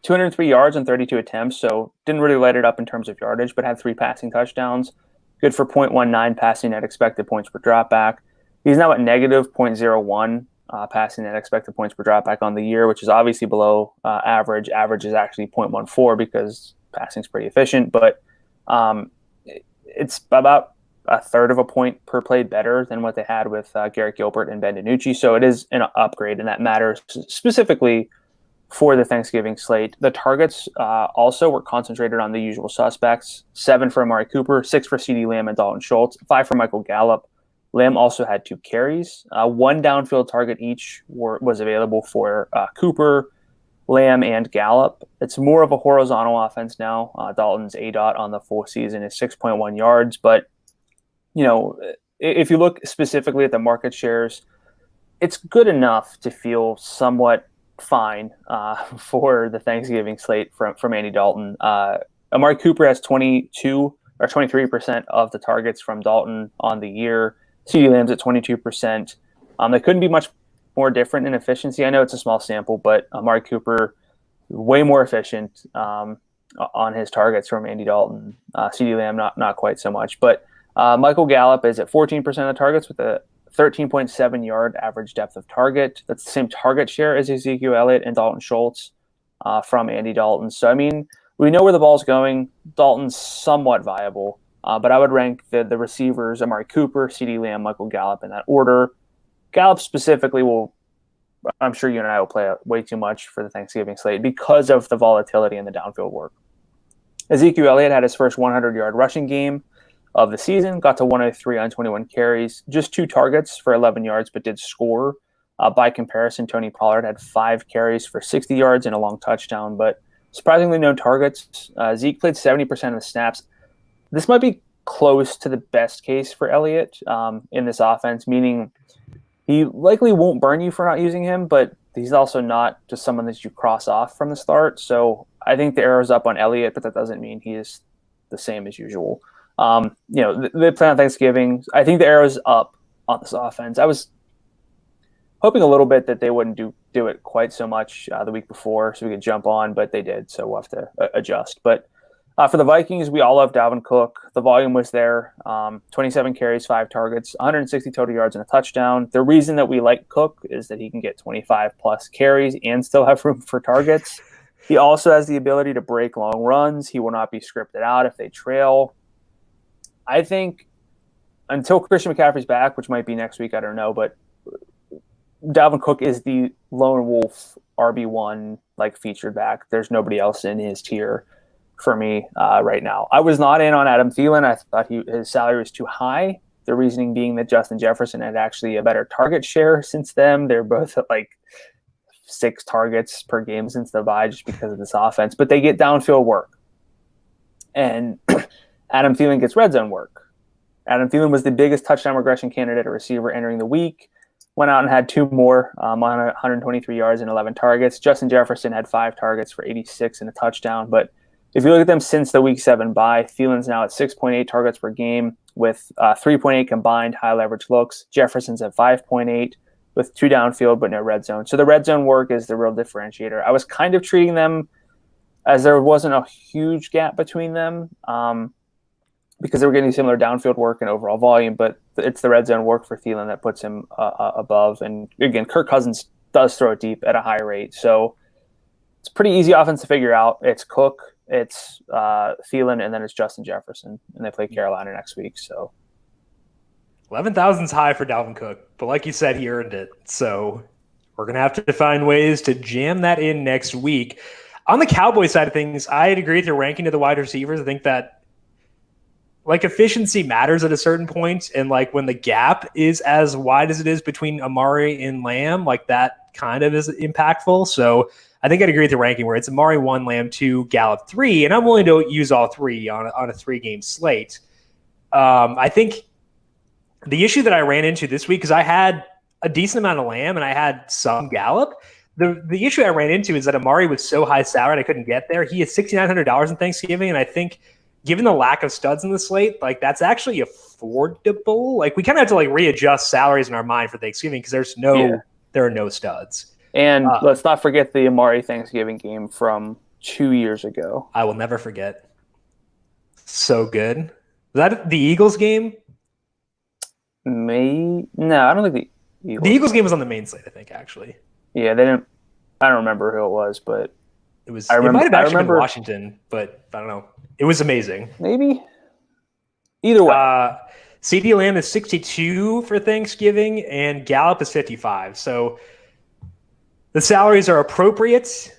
203 yards on 32 attempts, so didn't really light it up in terms of yardage, but had 3 passing touchdowns. Good for 0.19 passing net expected points per dropback. He's now at negative 0.01 passing net expected points per dropback on the year, which is obviously below average. Average is actually 0.14 because passing's pretty efficient, but it's about a third of a point per play better than what they had with Garrett Gilbert and Ben DiNucci. So it is an upgrade, and that matters specifically for the Thanksgiving slate. The targets also were concentrated on the usual suspects: 7 for Amari Cooper, 6 for CeeDee Lamb and Dalton Schultz, 5 for Michael Gallup. Lamb also had 2 carries. 1 downfield target each was available for Cooper, Lamb, and Gallup. It's more of a horizontal offense now. Dalton's ADOT on the full season is 6.1 yards, but if you look specifically at the market shares, it's good enough to feel somewhat fine for the Thanksgiving slate from Andy Dalton. Amari Cooper has 22 or 23% of the targets from Dalton on the year. CeeDee Lamb's at 22%. They couldn't be much more different in efficiency. I know it's a small sample, but Amari Cooper way more efficient on his targets from Andy Dalton. CeeDee Lamb not quite so much, but Michael Gallup is at 14% of targets with a 13.7 yard average depth of target. That's the same target share as Ezekiel Elliott and Dalton Schultz from Andy Dalton. So, I mean, we know where the ball's going. Dalton's somewhat viable, but I would rank the receivers, Amari Cooper, CeeDee Lamb, Michael Gallup in that order. Gallup specifically I'm sure you and I will play way too much for the Thanksgiving slate because of the volatility in the downfield work. Ezekiel Elliott had his first 100-yard rushing game of the season, got to 103 on 21 carries, just 2 targets for 11 yards, but did score. By comparison, Tony Pollard had 5 carries for 60 yards and a long touchdown, but surprisingly no targets. Zeke played 70% of the snaps. This might be close to the best case for Elliott in this offense, meaning he likely won't burn you for not using him, but he's also not just someone that you cross off from the start. So I think the arrow's up on Elliott, but that doesn't mean he is the same as usual. They play on Thanksgiving. I think the arrow's up on this offense. I was hoping a little bit that they wouldn't do it quite so much the week before so we could jump on, but they did, so we'll have to adjust. But for the Vikings, we all love Dalvin Cook. The volume was there. 27 carries, 5 targets, 160 total yards and a touchdown. The reason that we like Cook is that he can get 25-plus carries and still have room for targets. He also has the ability to break long runs. He will not be scripted out if they trail. I think until Christian McCaffrey's back, which might be next week, I don't know, but Dalvin Cook is the lone wolf RB1 featured back. There's nobody else in his tier for me right now. I was not in on Adam Thielen. I thought his salary was too high. The reasoning being that Justin Jefferson had actually a better target share since then. They're both at 6 targets per game since the bye just because of this offense, but they get downfield work. And Adam Thielen gets red zone work. Adam Thielen was the biggest touchdown regression candidate at receiver entering the week. Went out and had 2 more on 123 yards and 11 targets. Justin Jefferson had 5 targets for 86 and a touchdown. But If you look at them since the Week 7 bye, Thielen's now at 6.8 targets per game with 3.8 combined high leverage looks. Jefferson's at 5.8 with 2 downfield but no red zone. So the red zone work is the real differentiator. I was kind of treating them as there wasn't a huge gap between them because they were getting similar downfield work and overall volume, but it's the red zone work for Thielen that puts him above. And again, Kirk Cousins does throw it deep at a high rate. So it's a pretty easy offense to figure out. It's Cook, it's Thielen, and then it's Justin Jefferson. And they play Carolina next week. So 11,000's high for Dalvin Cook, but like you said, he earned it. So we're going to have to find ways to jam that in next week. On the Cowboys side of things, I'd agree with your ranking of the wide receivers. I think that like efficiency matters at a certain point, and like when the gap is as wide as it is between Amari and Lamb, like that kind of is impactful. So I think I'd agree with the ranking where it's Amari 1, Lamb 2, Gallup 3, and I'm willing to use all three on a 3-game slate. I think the issue that I ran into this week, because I had a decent amount of Lamb and I had some Gallup, the issue I ran into is that Amari was so high salaried I couldn't get there. He is $6,900 in Thanksgiving, and I think given the lack of studs in the slate, like that's actually affordable. Like we kind of have to like readjust salaries in our mind for Thanksgiving because there are no studs. And let's not forget the Amari Thanksgiving game from 2 years ago. I will never forget. So good. Was that the Eagles game? No, I don't think the Eagles game was on the main slate, I think, actually. Yeah, they didn't. I don't remember who it was, but it was. It might have actually been Washington, but I don't know. It was amazing. Maybe. Either way. CeeDee Lamb is 62 for Thanksgiving, and Gallup is 55. So the salaries are appropriate.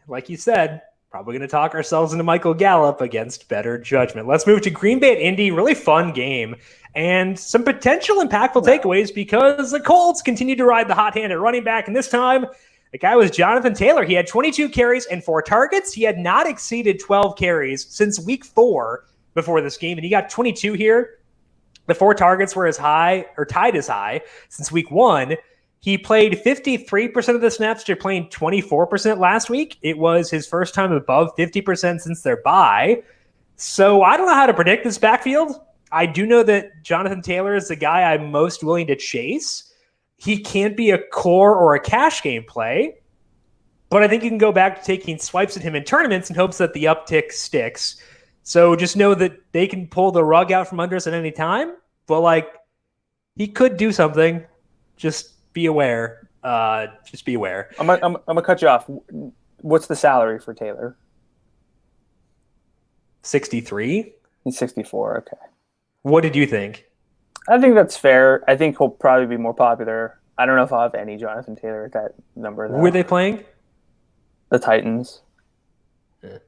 Like you said, probably going to talk ourselves into Michael Gallup against better judgment. Let's move to Green Bay at Indy. Really fun game. And some potential impactful takeaways because the Colts continue to ride the hot hand at running back. And this time, the guy was Jonathan Taylor. He had 22 carries and 4 targets. He had not exceeded 12 carries since week 4 before this game, and he got 22 here. The 4 targets were as high or tied as high since week 1. He played 53% of the snaps after playing 24% last week. It was his first time above 50% since their bye. So I don't know how to predict this backfield. I do know that Jonathan Taylor is the guy I'm most willing to chase. He can't be a core or a cash game play, but I think you can go back to taking swipes at him in tournaments in hopes that the uptick sticks. So just know that they can pull the rug out from under us at any time, but like he could do something. Just be aware. Just be aware. I'm gonna cut you off. What's the salary for Taylor? 63? He's 64. Okay. What did you think? I think that's fair. I think he'll probably be more popular. I don't know if I'll have any Jonathan Taylor at that number, though. Who are they playing? The Titans. Yeah.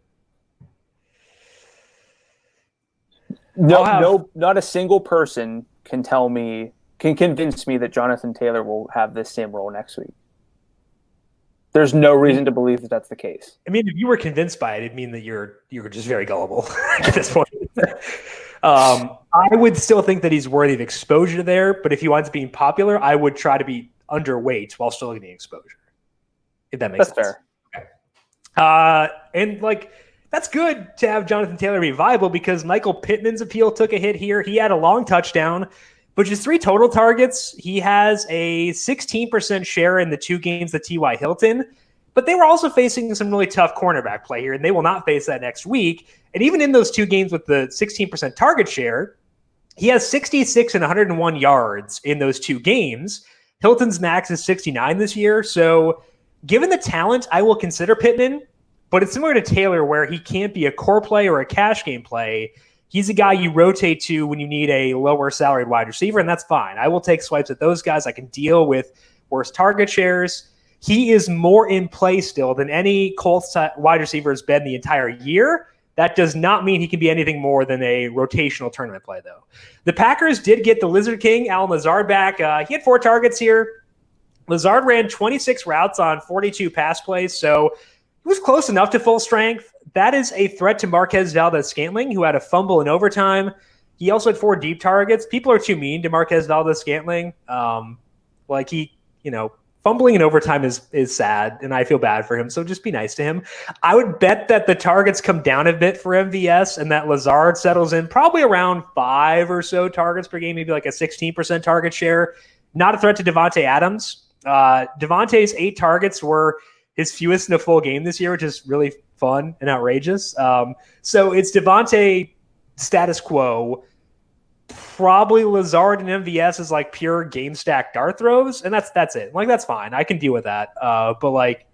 No, not a single person can convince me that Jonathan Taylor will have this same role next week. There's no reason to believe that that's the case. I mean, if you were convinced by it, it'd mean that you're just very gullible at this point. I would still think that he's worthy of exposure there, but if he winds up being popular, I would try to be underweight while still getting exposure. If that makes sense. That's fair. Okay. And like that's good to have Jonathan Taylor be viable because Michael Pittman's appeal took a hit here. He had a long touchdown, but just 3 total targets. He has a 16% share in the 2 games that T.Y. Hilton, but they were also facing some really tough cornerback play here, and they will not face that next week. And even in those 2 games with the 16% target share, he has 66 and 101 yards in those 2 games. Hilton's max is 69 this year. So given the talent, I will consider Pittman, but it's similar to Taylor where he can't be a core play or a cash game play. He's a guy you rotate to when you need a lower salaried wide receiver, and that's fine. I will take swipes at those guys. I can deal with worse target shares. He is more in play still than any Colts wide receiver has been the entire year. That does not mean he can be anything more than a rotational tournament play, though. The Packers did get the Lizard King, Allen Lazard, back. He had 4 targets here. Lazard ran 26 routes on 42 pass plays, so he was close enough to full strength. That is a threat to Marquez Valdez-Scantling, who had a fumble in overtime. He also had 4 deep targets. People are too mean to Marquez Valdez-Scantling. fumbling in overtime is sad, and I feel bad for him. So just be nice to him. I would bet that the targets come down a bit for MVS, and that Lazard settles in probably around 5 or so targets per game, maybe like a 16% target share. Not a threat to Devante Adams. Devante's 8 targets were his fewest in a full game this year, which is really fun and outrageous. So it's Devante status quo. Probably Lazard and MVS is like pure game stack dart throws, and that's it. Like, that's fine. I can deal with that. But like,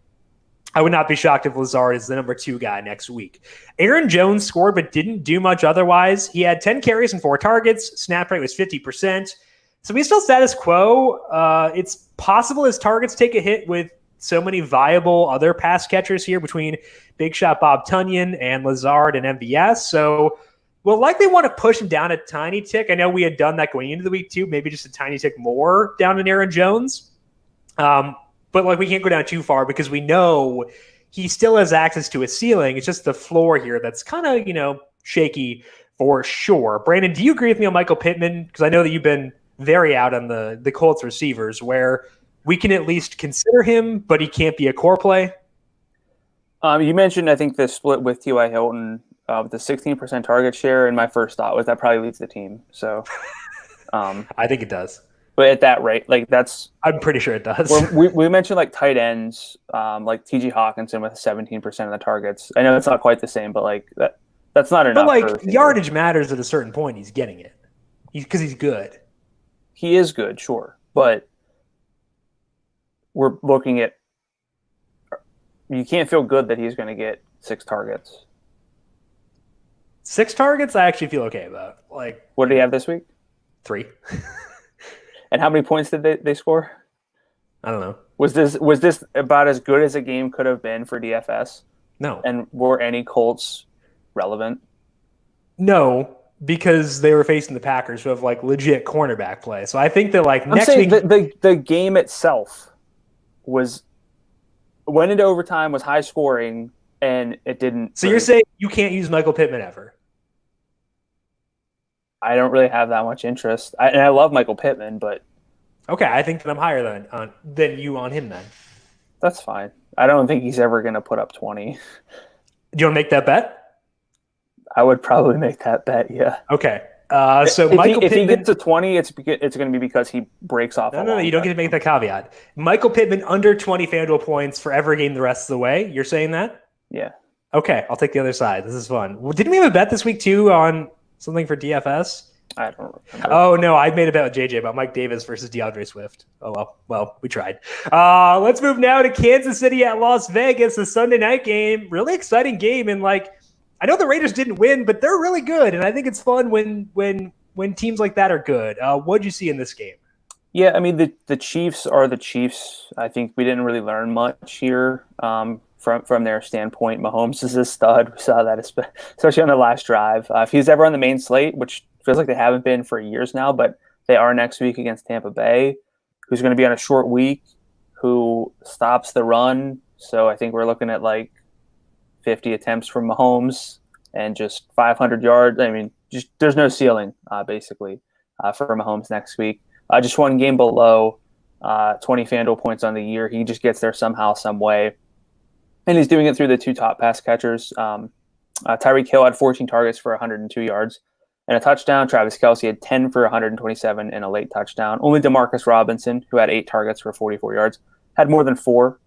I would not be shocked if Lazard is the number 2 guy next week. Aaron Jones scored but didn't do much otherwise. He had 10 carries and 4 targets. Snap rate was 50%. So he's still status quo. It's possible his targets take a hit with so many viable other pass catchers here between Big Shot Bob Tunyon and Lazard and MVS. So we'll likely want to push him down a tiny tick. I know we had done that going into the week too, maybe just a tiny tick more down in Aaron Jones. But like, we can't go down too far because we know he still has access to a ceiling. It's just the floor here that's kind of, shaky for sure. Brandon, do you agree with me on Michael Pittman? Because I know that you've been very out on the Colts receivers where we can at least consider him, but he can't be a core play. You mentioned, I think, the split with T.Y. Hilton with the 16% target share, and my first thought was that probably leads the team. So I think it does. But at that rate, like, I'm pretty sure it does. We mentioned like tight ends, like T.J. Hawkinson with 17% of the targets. I know it's not quite the same, but like that's not enough. But like, yardage matters at a certain point. He's getting it because he's good. He is good, sure, but we're looking at. You can't feel good that he's going to get 6 targets. 6 targets, I actually feel okay about. Like, what did he have this week? 3. And how many points did they score? I don't know. Was this about as good as a game could have been for DFS? No. And were any Colts relevant? No, because they were facing the Packers who have like legit cornerback play. So I think that like next week the game itself went into overtime, was high scoring, and it didn't. So you're saying you can't use Michael Pittman ever? I don't really have that much interest. I love Michael Pittman, but okay, I think that I'm higher than you on him then. That's fine. I don't think he's ever going to put up 20. Do you want to make that bet? I would probably make that bet, yeah. Okay. So if he gets to 20, it's going to be because he breaks off. No, you don't get to make that caveat. Michael Pittman under 20 FanDuel points for every game the rest of the way. You're saying that? Yeah. Okay, I'll take the other side. This is fun. Well, didn't we have a bet this week too on something for DFS? I don't remember. Oh no, I made a bet with JJ about Mike Davis versus DeAndre Swift. Oh well, we tried. Let's move now to Kansas City at Las Vegas, the Sunday night game. Really exciting game, and like, I know the Raiders didn't win, but they're really good, and I think it's fun when teams like that are good. What'd you see in this game? Yeah, I mean, the Chiefs are the Chiefs. I think we didn't really learn much here from their standpoint. Mahomes is a stud. We saw that especially on the last drive. If he's ever on the main slate, which feels like they haven't been for years now, but they are next week against Tampa Bay, who's going to be on a short week, who stops the run. So I think we're looking at like 50 attempts from Mahomes and just 500 yards. I mean, just there's no ceiling, basically, for Mahomes next week. Just one game below 20 FanDuel points on the year. He just gets there somehow, some way. And he's doing it through the 2 top pass catchers. Tyreek Hill had 14 targets for 102 yards and a touchdown. Travis Kelce had 10 for 127 and a late touchdown. Only Demarcus Robinson, who had 8 targets for 44 yards, had more than 4.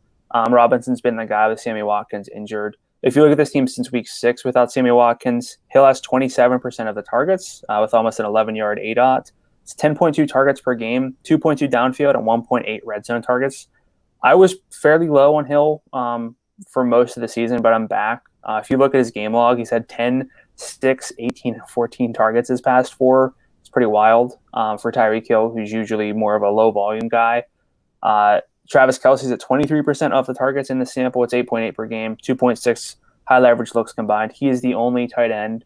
Robinson's been the guy with Sammy Watkins injured. If you look at this team since week 6 without Sammy Watkins, Hill has 27% of the targets with almost an 11-yard ADOT. It's 10.2 targets per game, 2.2 downfield, and 1.8 red zone targets. I was fairly low on Hill for most of the season, but I'm back. If you look at his game log, he's had 10, 6, 18, and 14 targets his past 4. It's pretty wild for Tyreek Hill, who's usually more of a low-volume guy. Travis Kelce's at 23% of the targets in the sample. It's 8.8 per game, 2.6 high leverage looks combined. He is the only tight end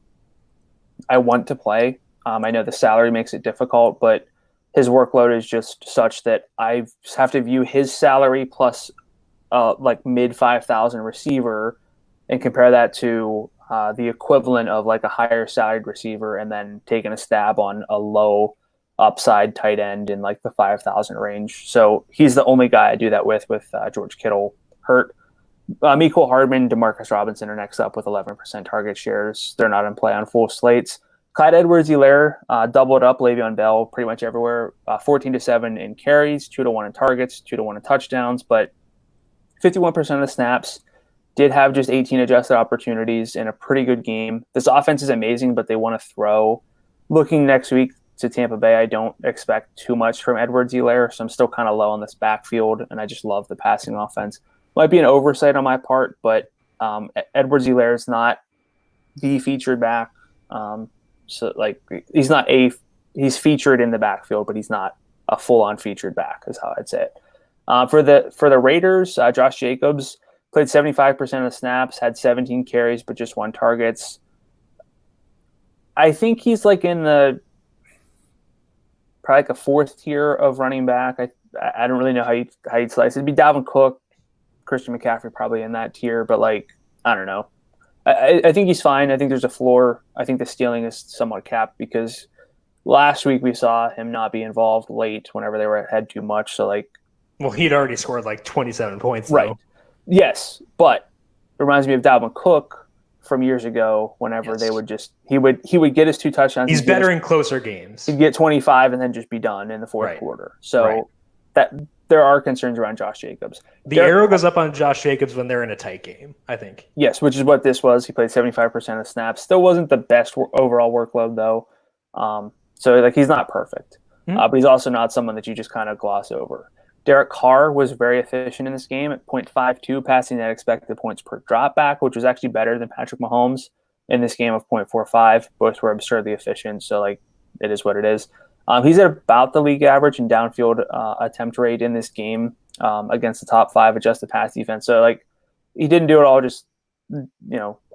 I want to play. I know the salary makes it difficult, but his workload is just such that I have to view his salary plus like mid 5,000 receiver and compare that to the equivalent of like a higher salaried receiver and then taking a stab on a low upside tight end in like the 5,000 range. So he's the only guy I do that with George Kittle hurt. Mecole Hardman, Demarcus Robinson are next up with 11% target shares. They're not in play on full slates. Clyde Edwards-Helaire doubled up Le'Veon Bell pretty much everywhere. 14-7 in carries, 2-1 in targets, 2-1 in touchdowns, but 51% of the snaps. Did have just 18 adjusted opportunities in a pretty good game. This offense is amazing, but they want to throw. Looking next week to Tampa Bay, I don't expect too much from Edwards-Helaire, so I'm still kind of low on this backfield, and I just love the passing offense. Might be an oversight on my part, but Edwards-Helaire is not the featured back. So like he's featured in the backfield, but he's not a full-on featured back, is how I'd say it. For the Raiders, Josh Jacobs played 75% of the snaps, had 17 carries, but just 1 targets. I think he's like in the probably like a 4th tier of running back. I don't really know how you'd slice it. It'd be Dalvin Cook, Christian McCaffrey probably in that tier, but like I don't know. I think he's fine. I think there's a floor. I think the stealing is somewhat capped because last week we saw him not be involved late whenever they were ahead too much. So like, well, he'd already scored like 27 points, right? Though. Yes, but it reminds me of Dalvin Cook from years ago. Whenever they would just he would get his 2 touchdowns. He's better in closer games. He'd get 25 and then just be done in the 4th quarter. So that there are concerns around Josh Jacobs. The arrow goes up on Josh Jacobs when they're in a tight game, I think. Yes, which is what this was. He played 75% of snaps. Still wasn't the best overall workload, though. So like he's not perfect. But he's also not someone that you just kind of gloss over. Derek Carr was very efficient in this game at 0.52, passing net expected points per dropback, which was actually better than Patrick Mahomes in this game of 0.45. Both were absurdly efficient, so like it is what it is. He's at about the league average in downfield attempt rate in this game against the top 5 adjusted pass defense. So like he didn't do it all just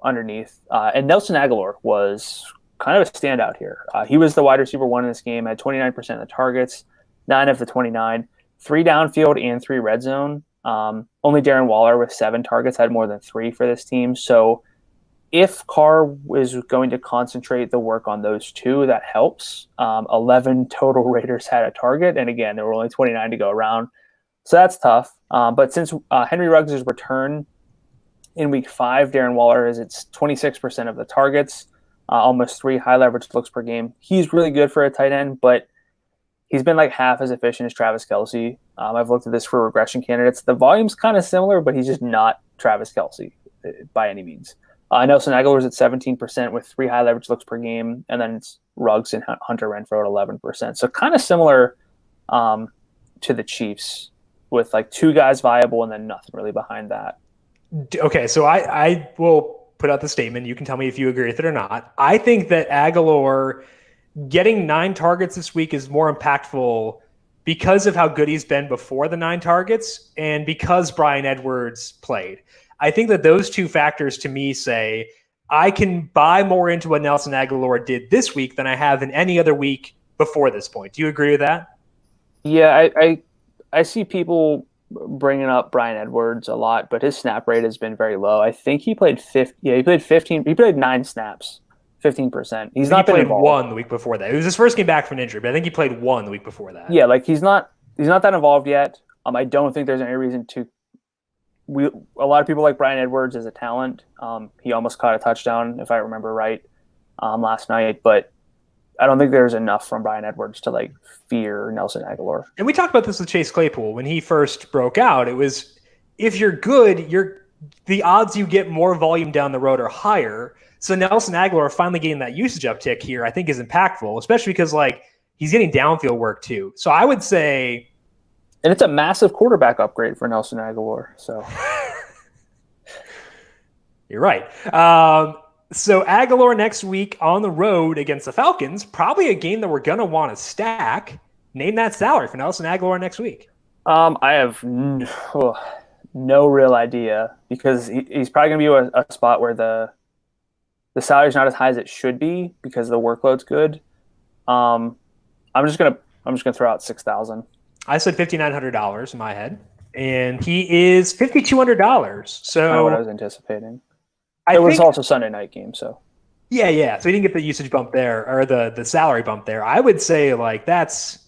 underneath. And Nelson Aguilar was kind of a standout here. He was the wide receiver 1 in this game, had 29% of the targets, 9 of the 29, 3 downfield and 3 red zone. Only Darren Waller with 7 targets had more than 3 for this team. So if Carr is going to concentrate the work on those 2, that helps. 11 total Raiders had a target, and again, there were only 29 to go around. So that's tough. But since Henry Ruggs' return in week 5, Darren Waller is it's 26% of the targets, almost 3 high leverage looks per game. He's really good for a tight end, but he's been like half as efficient as Travis Kelce. I've looked at this for regression candidates. The volume's kind of similar, but he's just not Travis Kelce by any means. Nelson Aguilar's at 17% with 3 high leverage looks per game, and then it's Ruggs and Hunter Renfrow at 11%. So kind of similar to the Chiefs with like 2 guys viable and then nothing really behind that. Okay, so I will put out the statement. You can tell me if you agree with it or not. I think that Aguilar getting 9 targets this week is more impactful because of how good he's been before the 9 targets and because Bryan Edwards played. I think that those 2 factors to me say I can buy more into what Nelson Aguilar did this week than I have in any other week before this point. Do you agree with that? Yeah, I see people bringing up Bryan Edwards a lot, but his snap rate has been very low. I think he played 15. He played 9 snaps, 15%. He played 1 the week before that. It was his first game back from an injury, but I think he played 1 the week before that. Yeah, like he's not that involved yet. I don't think there's any reason to. A lot of people like Bryan Edwards as a talent. He almost caught a touchdown, if I remember right, last night. But I don't think there's enough from Bryan Edwards to like fear Nelson Aguilar. And we talked about this with Chase Claypool when he first broke out. It was if you're good, the odds you get more volume down the road are higher. So Nelson Aguilar finally getting that usage uptick here, I think, is impactful, especially because like he's getting downfield work too. So I would say. And it's a massive quarterback upgrade for Nelson Aguilar. So you're right. So Aguilar next week on the road against the Falcons, probably a game that we're going to want to stack. Name that salary for Nelson Aguilar next week. I have no real idea because he's probably going to be a spot where the salary's not as high as it should be because the workload's good. I'm just gonna throw out $6,000. I said $5,900 in my head, and he is $5,200. So I know what I was anticipating. It was also Sunday night game, so Yeah. So he didn't get the usage bump there or the salary bump there. I would say like that's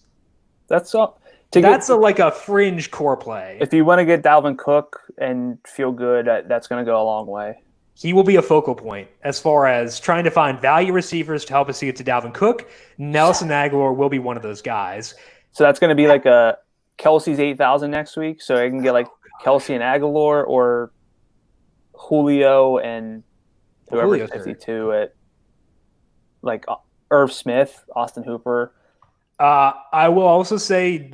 all. Like a fringe core play. If you want to get Dalvin Cook and feel good, that's going to go a long way. He will be a focal point as far as trying to find value receivers to help us get to Dalvin Cook. Nelson Agholor will be one of those guys. So that's going to be like a Kelsey's 8,000 next week. So I can get like Kelsey and Agholor or Julio and whoever's 52 at like Irv Smith, Austin Hooper. I will also say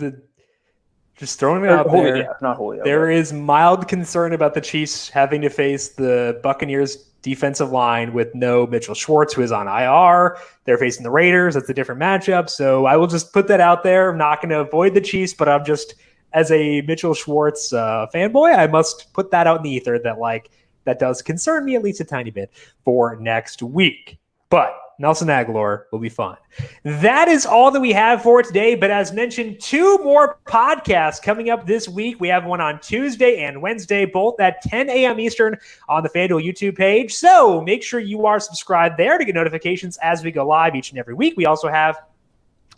just throwing it out there. Yeah, not Julio. There is mild concern about the Chiefs having to face the Buccaneers defensive line with no Mitchell Schwartz, who is on IR. They're facing the Raiders. That's a different matchup. So I will just put that out there. I'm not going to avoid the Chiefs, but I'm just, as a Mitchell Schwartz fanboy, I must put that out in the ether that does concern me at least a tiny bit for next week. But Nelson Agholor will be fun. That is all that we have for today. But as mentioned, 2 more podcasts coming up this week. We have one on Tuesday and Wednesday, both at 10 a.m. Eastern on the FanDuel YouTube page. So make sure you are subscribed there to get notifications as we go live each and every week. We also have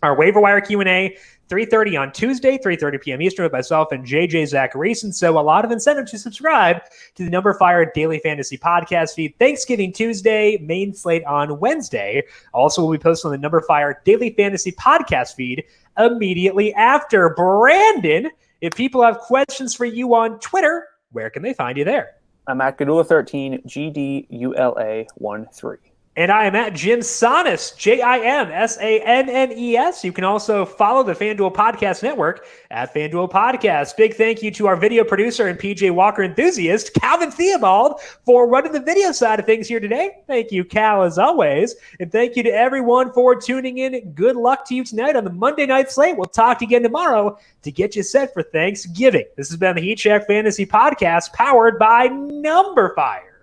our waiver wire Q&A, 3:30 on Tuesday, 3:30 p.m. Eastern with myself and JJ Zacharyson. So a lot of incentive to subscribe to the numberFire Daily Fantasy Podcast feed. Thanksgiving Tuesday, main slate on Wednesday. Also will be posted on the numberFire Daily Fantasy Podcast feed immediately after. Brandon, if people have questions for you on Twitter, where can they find you there? I'm at Gadula13, GDULA13. And I am at Jim Sannes, JIMSANNES. You can also follow the FanDuel Podcast Network at FanDuel Podcast. Big thank you to our video producer and PJ Walker enthusiast, Calvin Theobald, for running the video side of things here today. Thank you, Cal, as always. And thank you to everyone for tuning in. Good luck to you tonight on the Monday night slate. We'll talk again tomorrow to get you set for Thanksgiving. This has been the Heat Check Fantasy Podcast powered by numberFire.